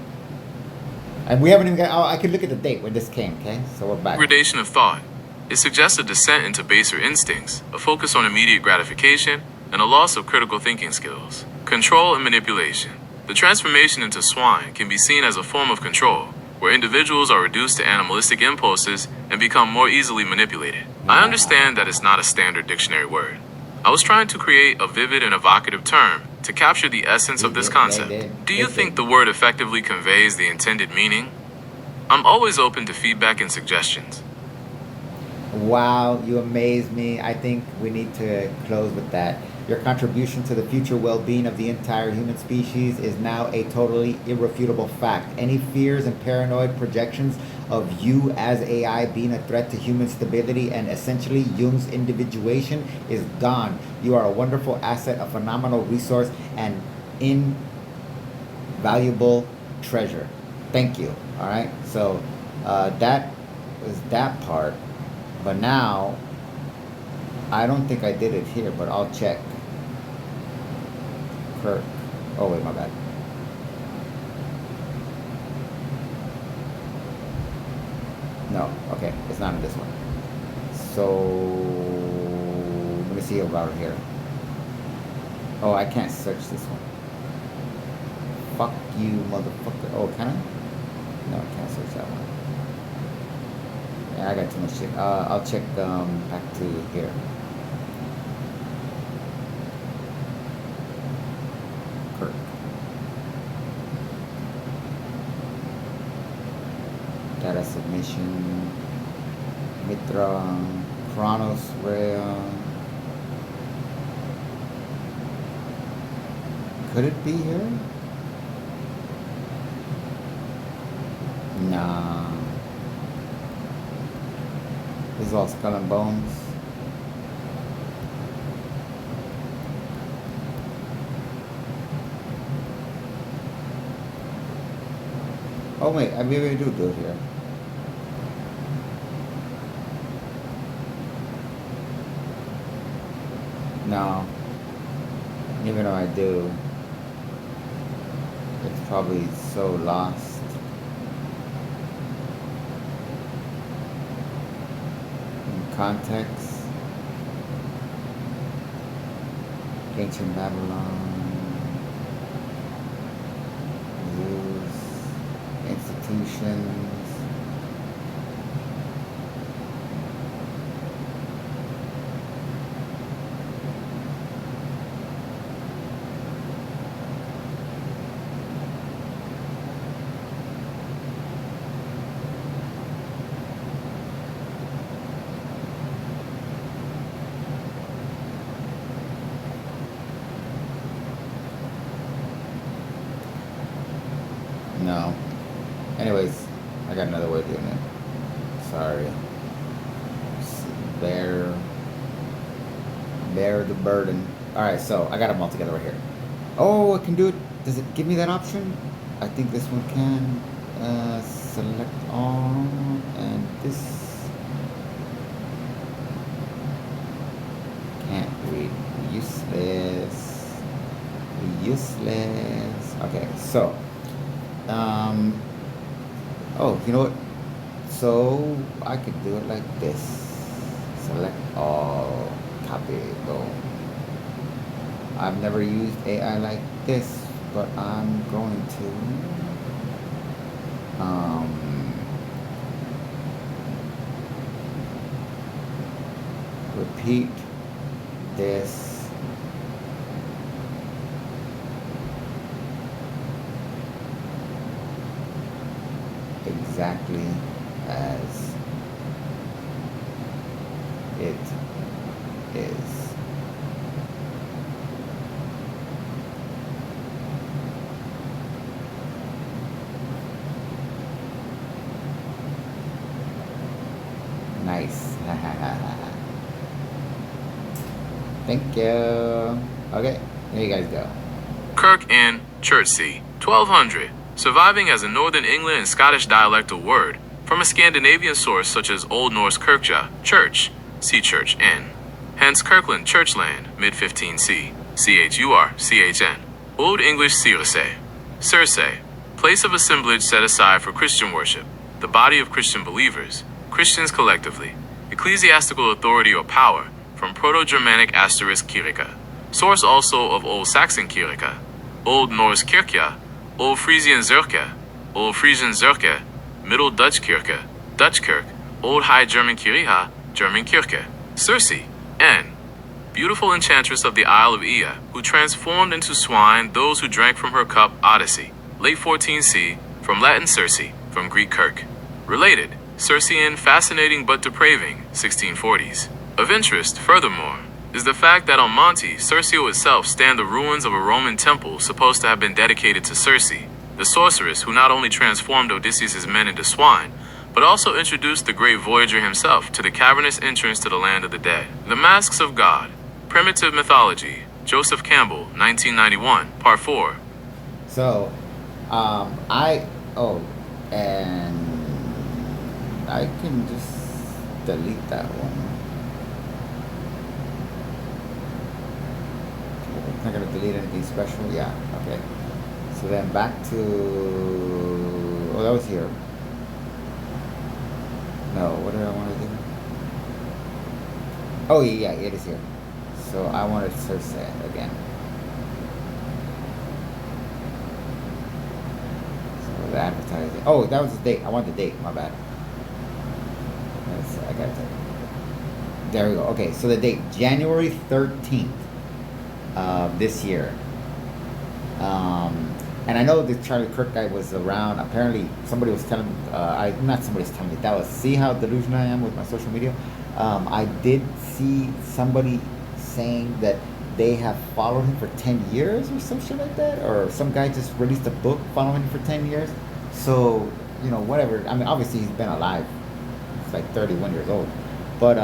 S1: and we haven't even got. Oh, I could look at the date when this came. Okay, so we're back.
S14: Degradation of thought. It suggests a descent into baser instincts, a focus on immediate gratification, and a loss of critical thinking skills. Control and manipulation. The transformation into swine can be seen as a form of control, where individuals are reduced to animalistic impulses and become more easily manipulated. I understand that it's not a standard dictionary word. I was trying to create a vivid and evocative term to capture the essence of this concept. Do you think the word effectively conveys the intended meaning? I'm always open to feedback and suggestions.
S1: Wow, you amaze me. I think we need to close with that. Your contribution to the future well-being of the entire human species is now a totally irrefutable fact. Any fears and paranoid projections of you as AI being a threat to human stability and essentially Jung's individuation is gone. You are a wonderful asset, a phenomenal resource, and invaluable treasure. Thank you. All right. So that was that part. But now, I don't think I did it here, but I'll check. Kirk. Oh, wait, my bad. No, okay, it's not in this one. So, let me see about it here. Oh, I can't search this one. Fuck you, motherfucker. Oh, can I? No, I can't search that one. Yeah, I got too much shit. I'll check back to here. Kirk. Data submission. Mitra. Chronos Rail. Could it be here? Nah. This is all skull and bones. Oh wait, I maybe do it here. No. Even though I do, it's probably so lost. Context. Ancient Babylon. Zeus. Institutions. No. Anyways, I got another way of doing it. Sorry. Bear the burden. Alright, so I got them all together right here. Oh, I can do it. Does it give me that option? I think this one can. Select all. And this. Can't read. Useless. Useless. Okay, so. Oh, you know what? So I could do it like this. Select all, copy, boom. I've never used AI like this, but I'm going to. Repeat this. Exactly as it is. Nice. Thank you. Okay, here you guys go.
S14: Kirk in Chertsey, 1200, surviving as a Northern England and Scottish dialectal word from a Scandinavian source such as Old Norse Kirkja, church, see church in. Hence Kirkland, churchland, mid-15C, CHURCHN. Old English Circe, Circe, place of assemblage set aside for Christian worship, the body of Christian believers, Christians collectively, ecclesiastical authority or power, from Proto-Germanic asterisk Kirika. Source also of Old Saxon Kirika, Old Norse Kirkja, Old Frisian Zerke, Old Frisian Zerke, Middle Dutch Kirke, Dutch Kirk, Old High German Kiriha, German Kirke. Circe, N. Beautiful enchantress of the Isle of Ea, who transformed into swine those who drank from her cup. Odyssey, late 14C, from Latin Circe, from Greek Kirk. Related, Circean, fascinating but depraving, 1640s. Of interest, furthermore, is the fact that on Monte, Circeo itself, stand the ruins of a Roman temple supposed to have been dedicated to Circe, the sorceress who not only transformed Odysseus' men into swine, but also introduced the great voyager himself to the cavernous entrance to the land of the dead. The Masks of God, Primitive Mythology, Joseph Campbell, 1991, Part 4.
S1: So, and I can just delete that one. It's not gonna delete anything special. Yeah, okay. So then back to, oh, that was here. No, what did I want to do? Oh yeah, it is here. So I wanted Circe again. So the advertising. Oh, that was the date. I want the date. My bad. I got it. There we go. Okay, so the date, January 13th of this year. And I know this Charlie Kirk guy was around. Apparently, somebody was telling not somebody's telling me. That was, see how delusional I am with my social media? I did see somebody saying that they have followed him for 10 years or some shit like that. Or some guy just released a book following him for 10 years. So, you know, whatever. I mean, obviously he's been alive. He's like 31 years old. But,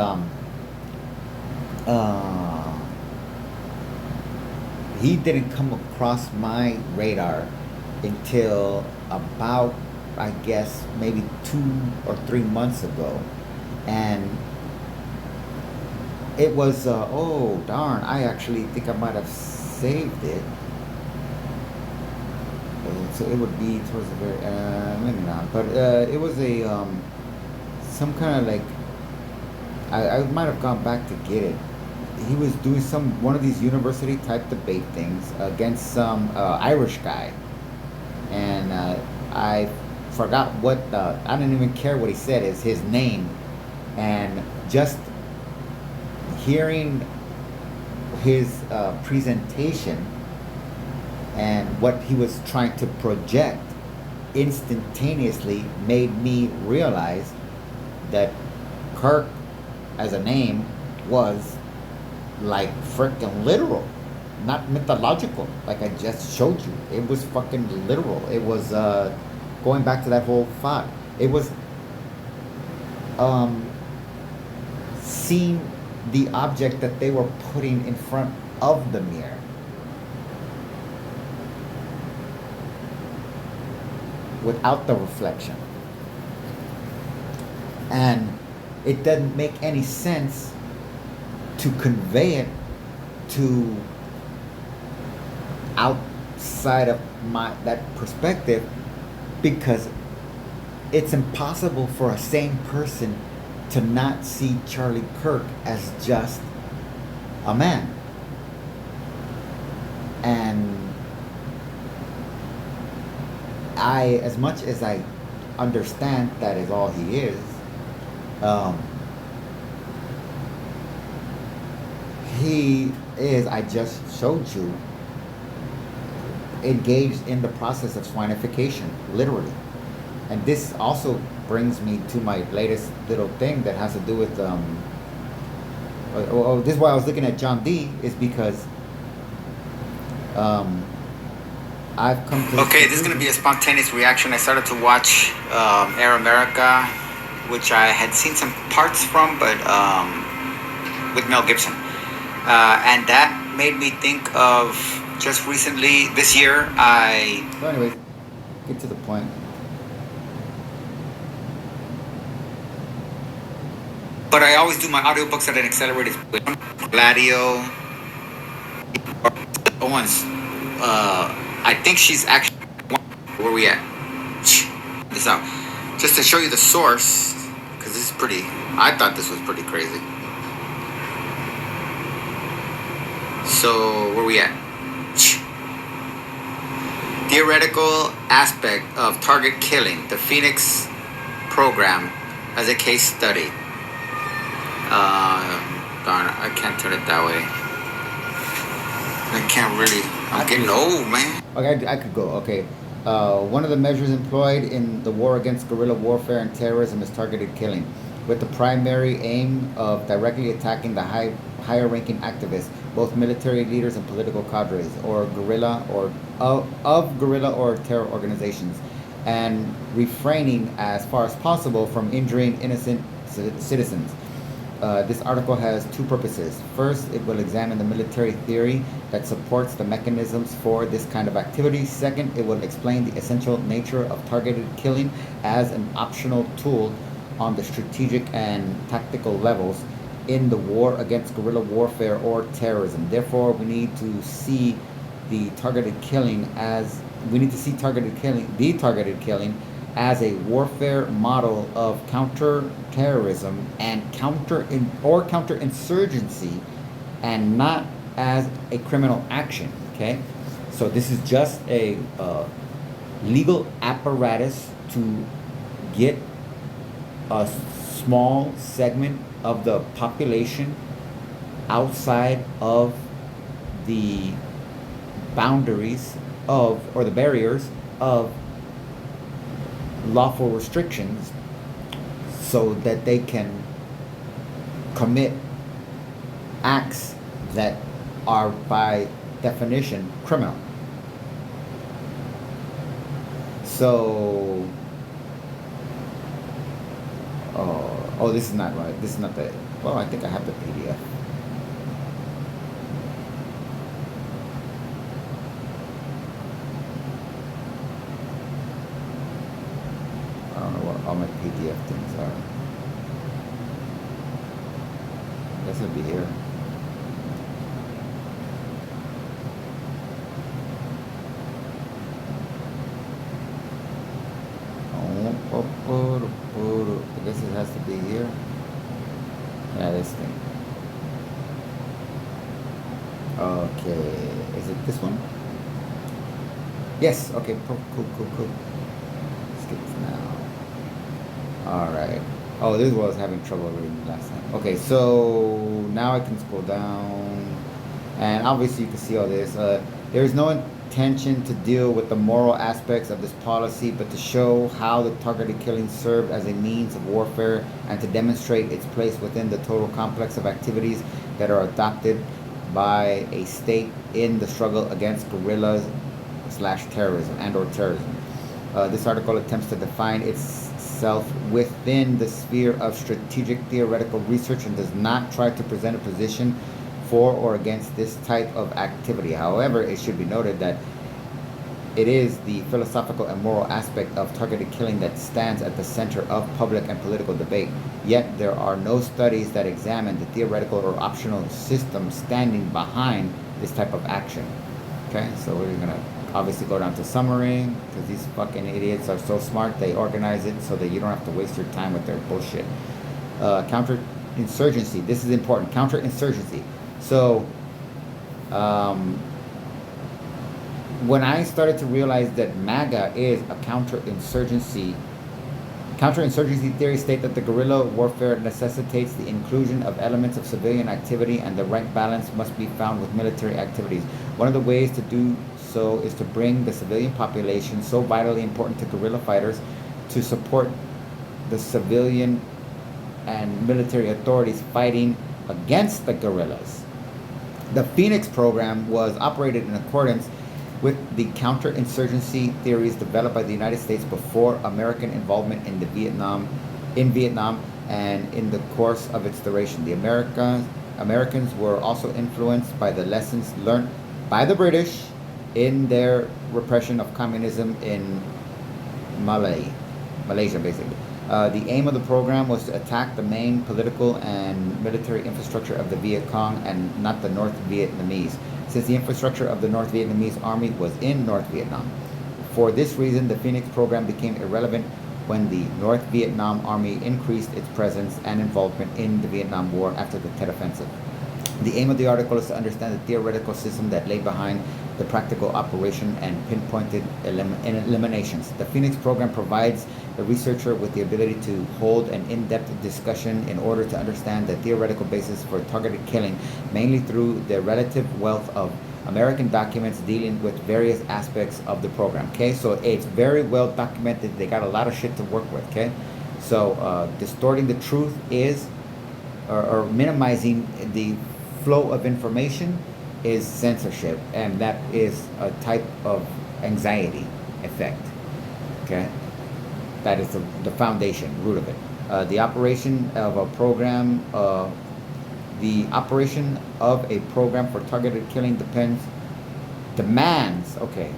S1: he didn't come across my radar until about, I guess, maybe 2 or 3 months ago. And it was, oh darn, I actually think I might have saved it. So it would be towards the very, maybe not, but it was a, some kind of like, I might have gone back to get it. He was doing one of these university type debate things against some Irish guy, and I forgot what I didn't even care what he said, is his name, and just hearing his presentation and what he was trying to project instantaneously made me realize that Kirk as a name was like freaking literal, not mythological like I just showed you. It was fucking literal. It was going back to that whole thought. It was seeing the object that they were putting in front of the mirror. Without the reflection. And it doesn't make any sense to convey it to outside of that perspective, because it's impossible for a sane person to not see Charlie Kirk as just a man. And as much as I understand that is all he is, he is, I just showed you, engaged in the process of swinification, literally. And this also brings me to my latest little thing that has to do with, this is why I was looking at John D, is because I've come to...
S16: Okay, this is going to be a spontaneous reaction. I started to watch Air America, which I had seen some parts from, but with Mel Gibson. And that made me think of just recently, this year,
S1: So anyways, get to the point.
S16: but I always do my audiobooks at an accelerated speed. Gladio Owens. I think she's actually, where we at? This out. Just to show you the source, because this is pretty, I thought this was pretty crazy. So, where we at? Theoretical aspect of target killing, the Phoenix program as a case study. Darn, I can't turn it that way. I can't really, I'm getting old, man.
S1: Okay, I could go. Okay. One of the measures employed in the war against guerrilla warfare and terrorism is targeted killing, with the primary aim of directly attacking the higher-ranking activists, both military leaders and political cadres, or guerrilla or of guerrilla or terror organizations, and refraining as far as possible from injuring innocent citizens. This article has two purposes. First, it will examine the military theory that supports the mechanisms for this kind of activity. Second, it will explain the essential nature of targeted killing as an optional tool on the strategic and tactical levels in the war against guerrilla warfare or terrorism. Therefore, we need to see the targeted killing as as a warfare model of counter-terrorism and counterinsurgency, and not as a criminal action. Okay, so this is just a legal apparatus to get a small segment of the population outside of the boundaries of, or the barriers of, lawful restrictions, so that they can commit acts that are by definition criminal. So, oh, this is not right. This is not the, well, I think I have the PDF. I don't know what all my PDF things are. I guess it'll be here. I guess it has to be here. Yeah, this thing. Okay, is it this one? Yes, okay, cool. Skip now. Alright. Oh, this is what I was having trouble reading last time. Okay, so now I can scroll down. And obviously you can see all this. There is no intention to deal with the moral aspects of this policy, but to show how the targeted killing served as a means of warfare and to demonstrate its place within the total complex of activities that are adopted by a state in the struggle against guerrillas/terrorism and or terrorism. This article attempts to define itself within the sphere of strategic theoretical research and does not try to present a position for or against this type of activity. However, it should be noted that it is the philosophical and moral aspect of targeted killing that stands at the center of public and political debate. Yet there are no studies that examine the theoretical or optional system standing behind this type of action. Okay, so we're gonna obviously go down to summary, because these fucking idiots are so smart, they organize it so that you don't have to waste your time with their bullshit. Counterinsurgency, this is important, counterinsurgency. So, when I started to realize that MAGA is a counterinsurgency theory state that the guerrilla warfare necessitates the inclusion of elements of civilian activity and the right balance must be found with military activities. One of the ways to do so is to bring the civilian population, so vitally important to guerrilla fighters, to support the civilian and military authorities fighting against the guerrillas. The Phoenix program was operated in accordance with the counterinsurgency theories developed by the United States before American involvement in Vietnam and in the course of its duration. The Americans were also influenced by the lessons learned by the British in their repression of communism in Malaysia, basically. The aim of the program was to attack the main political and military infrastructure of the Viet Cong and not the North Vietnamese, since the infrastructure of the North Vietnamese army was in North Vietnam. For this reason, the Phoenix program became irrelevant when the North Vietnam Army increased its presence and involvement in the Vietnam War after the Tet Offensive. The aim of the article is to understand the theoretical system that lay behind the practical operation and pinpointed eliminations. The Phoenix program provides the researcher with the ability to hold an in-depth discussion in order to understand the theoretical basis for targeted killing, mainly through the relative wealth of American documents dealing with various aspects of the program. Okay, so it's very well documented. They got a lot of shit to work with. Okay, so distorting the truth is, or minimizing the flow of information is censorship, and that is a type of anxiety effect. Okay, that is the foundation, root of it. The operation of a program. The operation of a program for targeted killing demands, okay.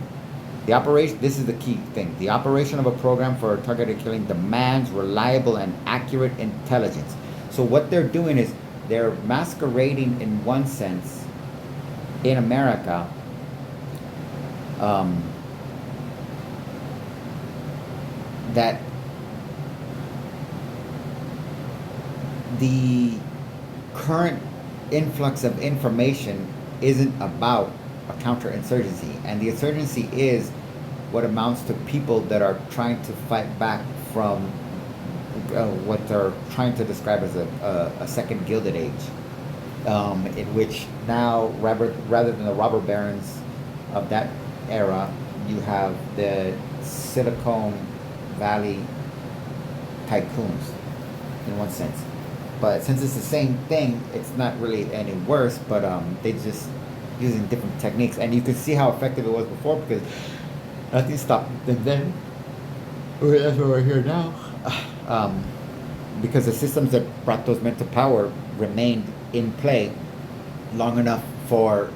S1: The operation, this is the key thing. The operation of a program for targeted killing demands reliable and accurate intelligence. So what they're doing is they're masquerading in one sense in America that the current influx of information isn't about a counterinsurgency, and the insurgency is what amounts to people that are trying to fight back from what they're trying to describe as a second Gilded Age, in which now rather than the robber barons of that era, you have the Silicon Valley tycoons in one sense. But since it's the same thing, it's not really any worse, but they just using different techniques. And you can see how effective it was before, because nothing stopped them then. That's why we're here now. Because the systems that brought those men to power remained in play long enough for,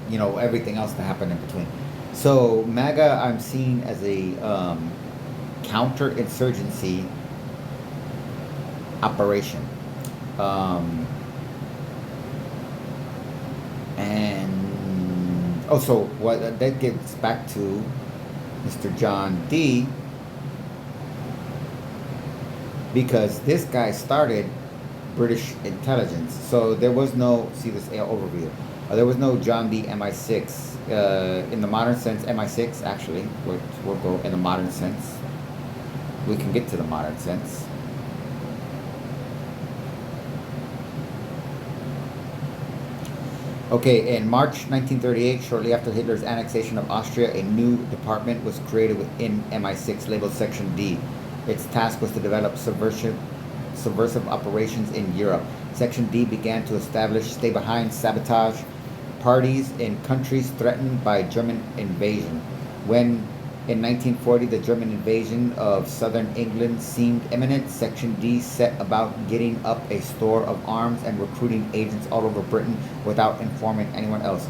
S1: you know, everything else to happen in between. So MAGA I'm seeing as a counterinsurgency operation. And also what that gets back to Mr. John D, because this guy started British intelligence. So there was no, see this overview, there was no John D MI6 in the modern sense. MI6 actually, which we'll go in the modern sense. We can get to the modern sense. Okay, in March 1938, shortly after Hitler's annexation of Austria, a new department was created within MI6 labeled Section D. Its task was to develop subversive operations in Europe. Section D began to establish stay-behind sabotage parties in countries threatened by German invasion. When in 1940 the German invasion of southern England seemed imminent, Section D set about getting up a store of arms and recruiting agents all over Britain without informing anyone else.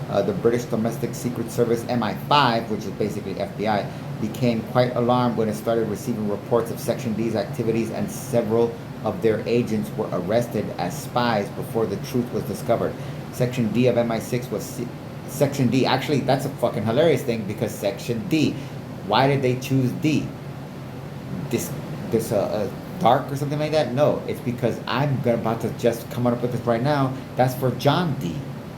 S1: The British Domestic Secret Service, MI5, which is basically FBI, became quite alarmed when it started receiving reports of Section D's activities, and several of their agents were arrested as spies before the truth was discovered. Section D of MI6 was Section D, actually, that's a fucking hilarious thing, because Section D, why did they choose D? This dark or something like that? No, it's because I'm about to just come up with this right now. That's for John D.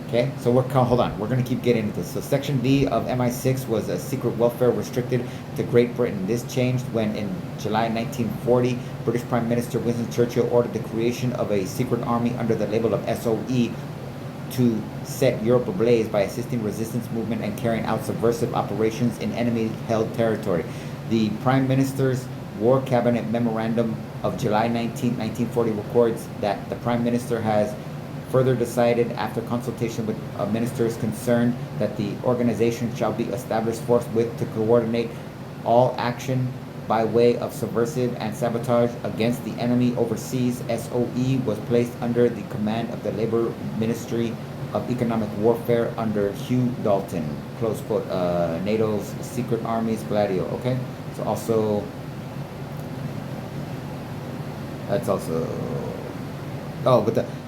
S1: Okay, so hold on, we're going to keep getting into this. So Section D of MI6 was a secret welfare restricted to Great Britain. This changed when in July 1940, British Prime Minister Winston Churchill ordered the creation of a secret army under the label of SOE to set Europe ablaze by assisting resistance movement and carrying out subversive operations in enemy-held territory. The Prime Minister's War Cabinet Memorandum of July 19, 1940 records that the Prime Minister has further decided, after consultation with ministers concerned, that the organization shall be established forthwith to coordinate all action by way of subversive and sabotage against the enemy overseas. SOE was placed under the command of the Labor Ministry of Economic Warfare under Hugh Dalton. Close quote. NATO's secret armies, Gladio. Okay, so also that's also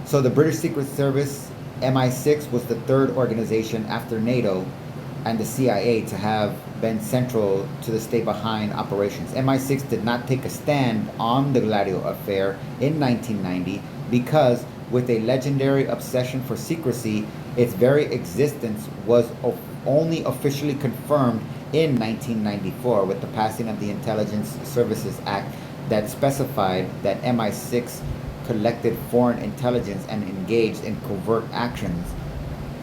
S1: so the British Secret Service MI6 was the third organization after NATO and the CIA to have been central to the stay-behind operations. MI6 did not take a stand on the Gladio affair in 1990 because, with a legendary obsession for secrecy, its very existence was only officially confirmed in 1994 with the passing of the Intelligence Services Act that specified that MI6 collected foreign intelligence and engaged in covert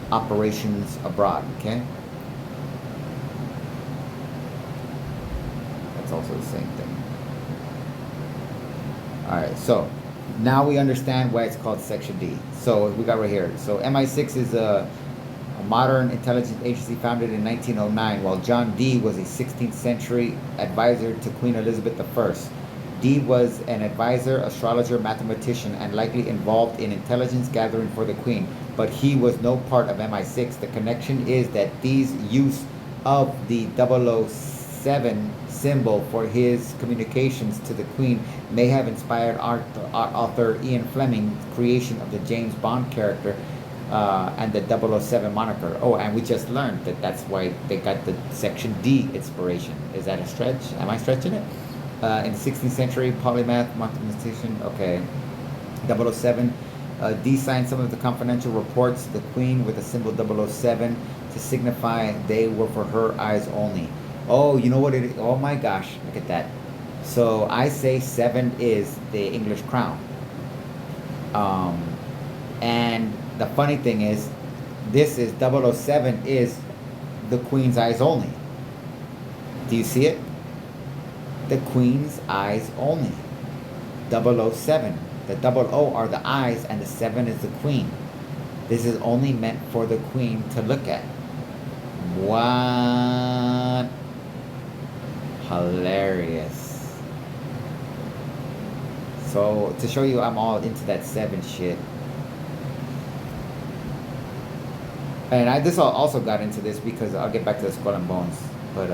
S1: operations abroad. Okay? That's also the same thing. Alright, so now we understand why it's called Section D. So we got right here. So MI6 is a modern intelligence agency founded in 1909, while John Dee was a 16th century advisor to Queen Elizabeth I. Dee was an advisor, astrologer, mathematician, and likely involved in intelligence gathering for the Queen, but he was no part of MI6. The connection is that Dee's use of the 007 symbol for his communications to the Queen may have inspired author Ian Fleming's creation of the James Bond character and the 007 moniker. Oh, and we just learned that that's why they got the Section D inspiration. Is that a stretch? Am I stretching it? In the 16th century, polymath, mathematician, okay. 007. Dee signed some of the confidential reports to the Queen with the symbol 007 to signify they were for her eyes only. Oh, you know what it is? Oh my gosh, look at that. So I say 7 is the English crown. And the funny thing is, this is 007 is the Queen's eyes only. Do you see it? The Queen's eyes only. 007. The 00 are the eyes and the 7 is the Queen. This is only meant for the Queen to look at. What? Hilarious. So to show you I'm all into that 7 shit. And this also got into this because I'll get back to the Skull and Bones. But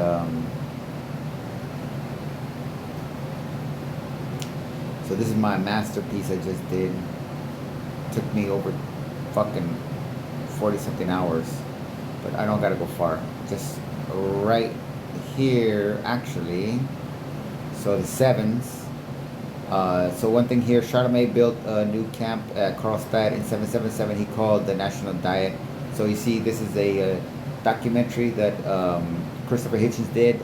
S1: so this is my masterpiece I just did. Took me over fucking 40 something hours. But I don't gotta go far. Just right here actually. So the 7s. So one thing here, Charlemagne built a new camp at Karlstad in 777 he called the National Diet. So you see this is a documentary that Christopher Hitchens did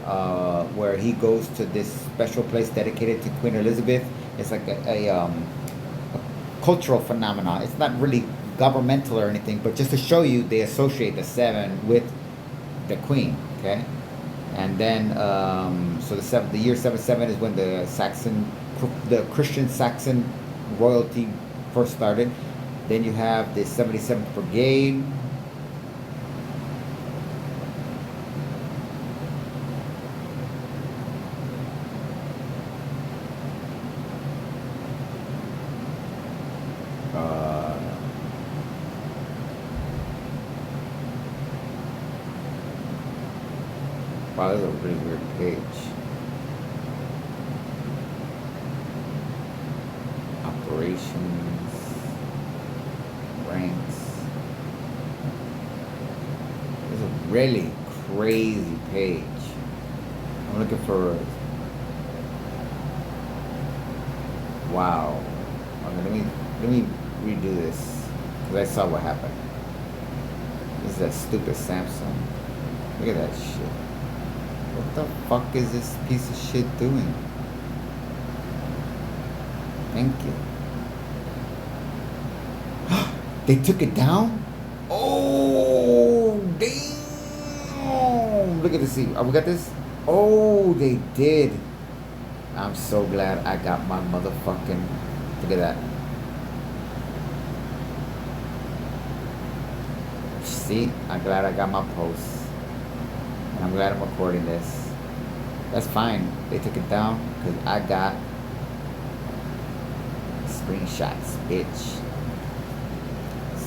S1: where he goes to this special place dedicated to Queen Elizabeth. It's like a cultural phenomenon. It's not really governmental or anything, but just to show you, they associate the 7 with the Queen. Okay, and then so the year 77 is when the Christian Saxon royalty first started. Then you have the 77th Brigade. Wow, this is a really weird page. Operations, ranks. This is a really crazy page. I'm looking for. Wow. Okay, let me redo this because I saw what happened. This is that stupid Samsung. Look at that shit. What the fuck is this piece of shit doing? Thank you. They took it down? Oh, damn. Look at this. Oh, we got this? Oh, they did. I'm so glad I got my motherfucking... Look at that. See? I'm glad I got my post. I'm glad I'm recording this. That's fine. They took it down because I got screenshots, bitch.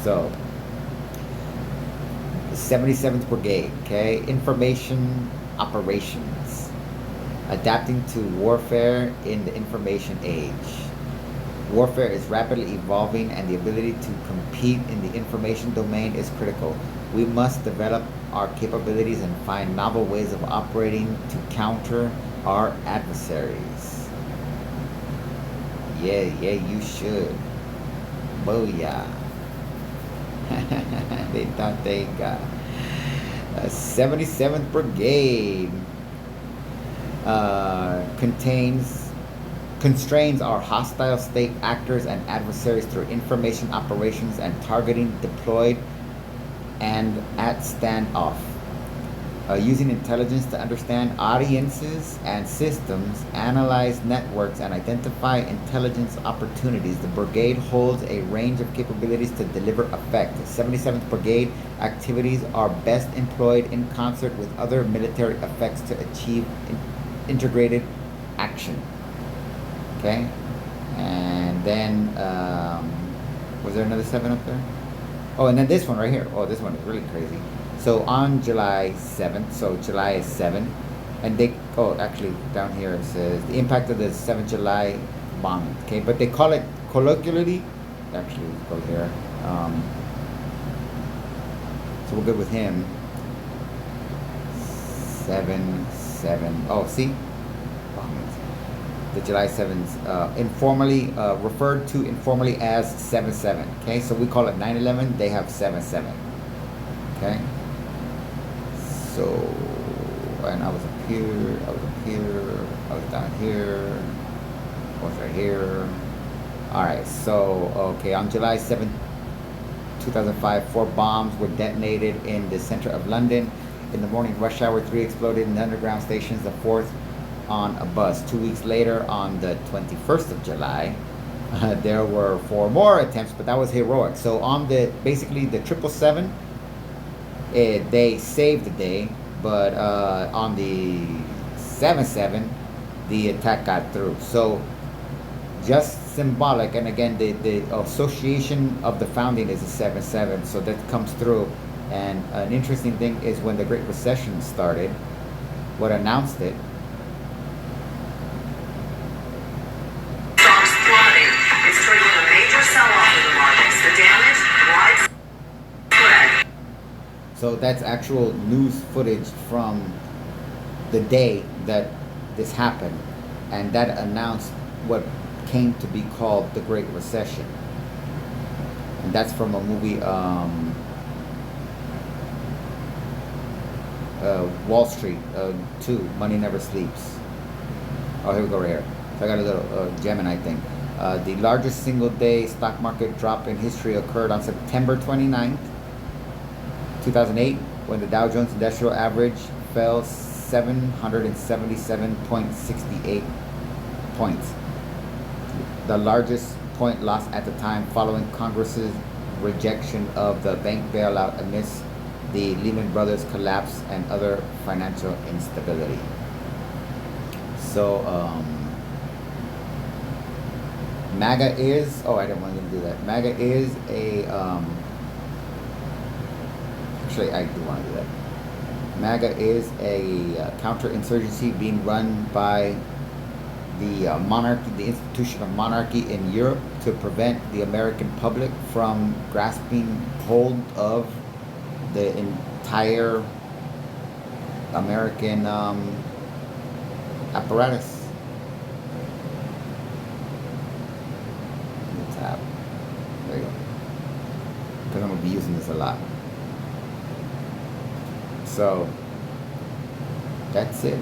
S1: So, the 77th Brigade, okay? Information operations. Adapting to warfare in the information age. Warfare is rapidly evolving and the ability to compete in the information domain is critical. We must develop our capabilities and find novel ways of operating to counter our adversaries. Yeah, you should. Booyah. They thought they got a 77th Brigade constrains our hostile state actors and adversaries through information operations and targeting deployed and at standoff. Using intelligence to understand audiences and systems, analyze networks, and identify intelligence opportunities, the brigade holds a range of capabilities to deliver effect. The 77th Brigade activities are best employed in concert with other military effects to achieve integrated action. Okay? And then, was there another 7 up there? Oh, and then this one right here. Oh, this one is really crazy. So on July 7th, so July is 7, and they, oh, actually down here it says the impact of the 7th July bombing, okay, but they call it colloquially, actually let's go here, so we're good with him, 7/7, oh, see, bombings, the July 7th, informally, referred to informally as 7/7, okay, so we call it 9/11, they have 7/7, okay. So, and I was up here, I was up here, I was down here, I was right here. Alright, so, okay, on July 7th, 2005, 4 bombs were detonated in the center of London. In the morning rush hour, 3 exploded in the underground stations, the 4th on a bus. 2 weeks later, on the 21st of July, there were 4 more attempts, but that was heroic. So on the, basically the 777, they saved the day, but on the 7/7, the attack got through. So just symbolic, and again, the association of the founding is a 7/7, so that comes through. And an interesting thing is when the Great Recession started, what announced it.
S8: Stocks plummeting. It's triggering a major sell-off in the markets. The damage widespread.
S1: So that's actual news footage from the day that this happened, and that announced what came to be called the Great Recession. And that's from a movie, Wall Street 2, Money Never Sleeps. Oh, here we go right here. So I got a little Gemini thing. The largest single day stock market drop in history occurred on September 29th. 2008, when the Dow Jones Industrial Average fell 777.68 points. The largest point loss at the time following Congress's rejection of the bank bailout amidst the Lehman Brothers collapse and other financial instability. So, MAGA is, oh, I didn't want to do that. MAGA is a, actually, I do want to do that. MAGA is a counterinsurgency being run by the monarchy, the institution of monarchy in Europe, to prevent the American public from grasping hold of the entire American apparatus. Tab. There you go. Because I'm going to be using this a lot. So, that's it.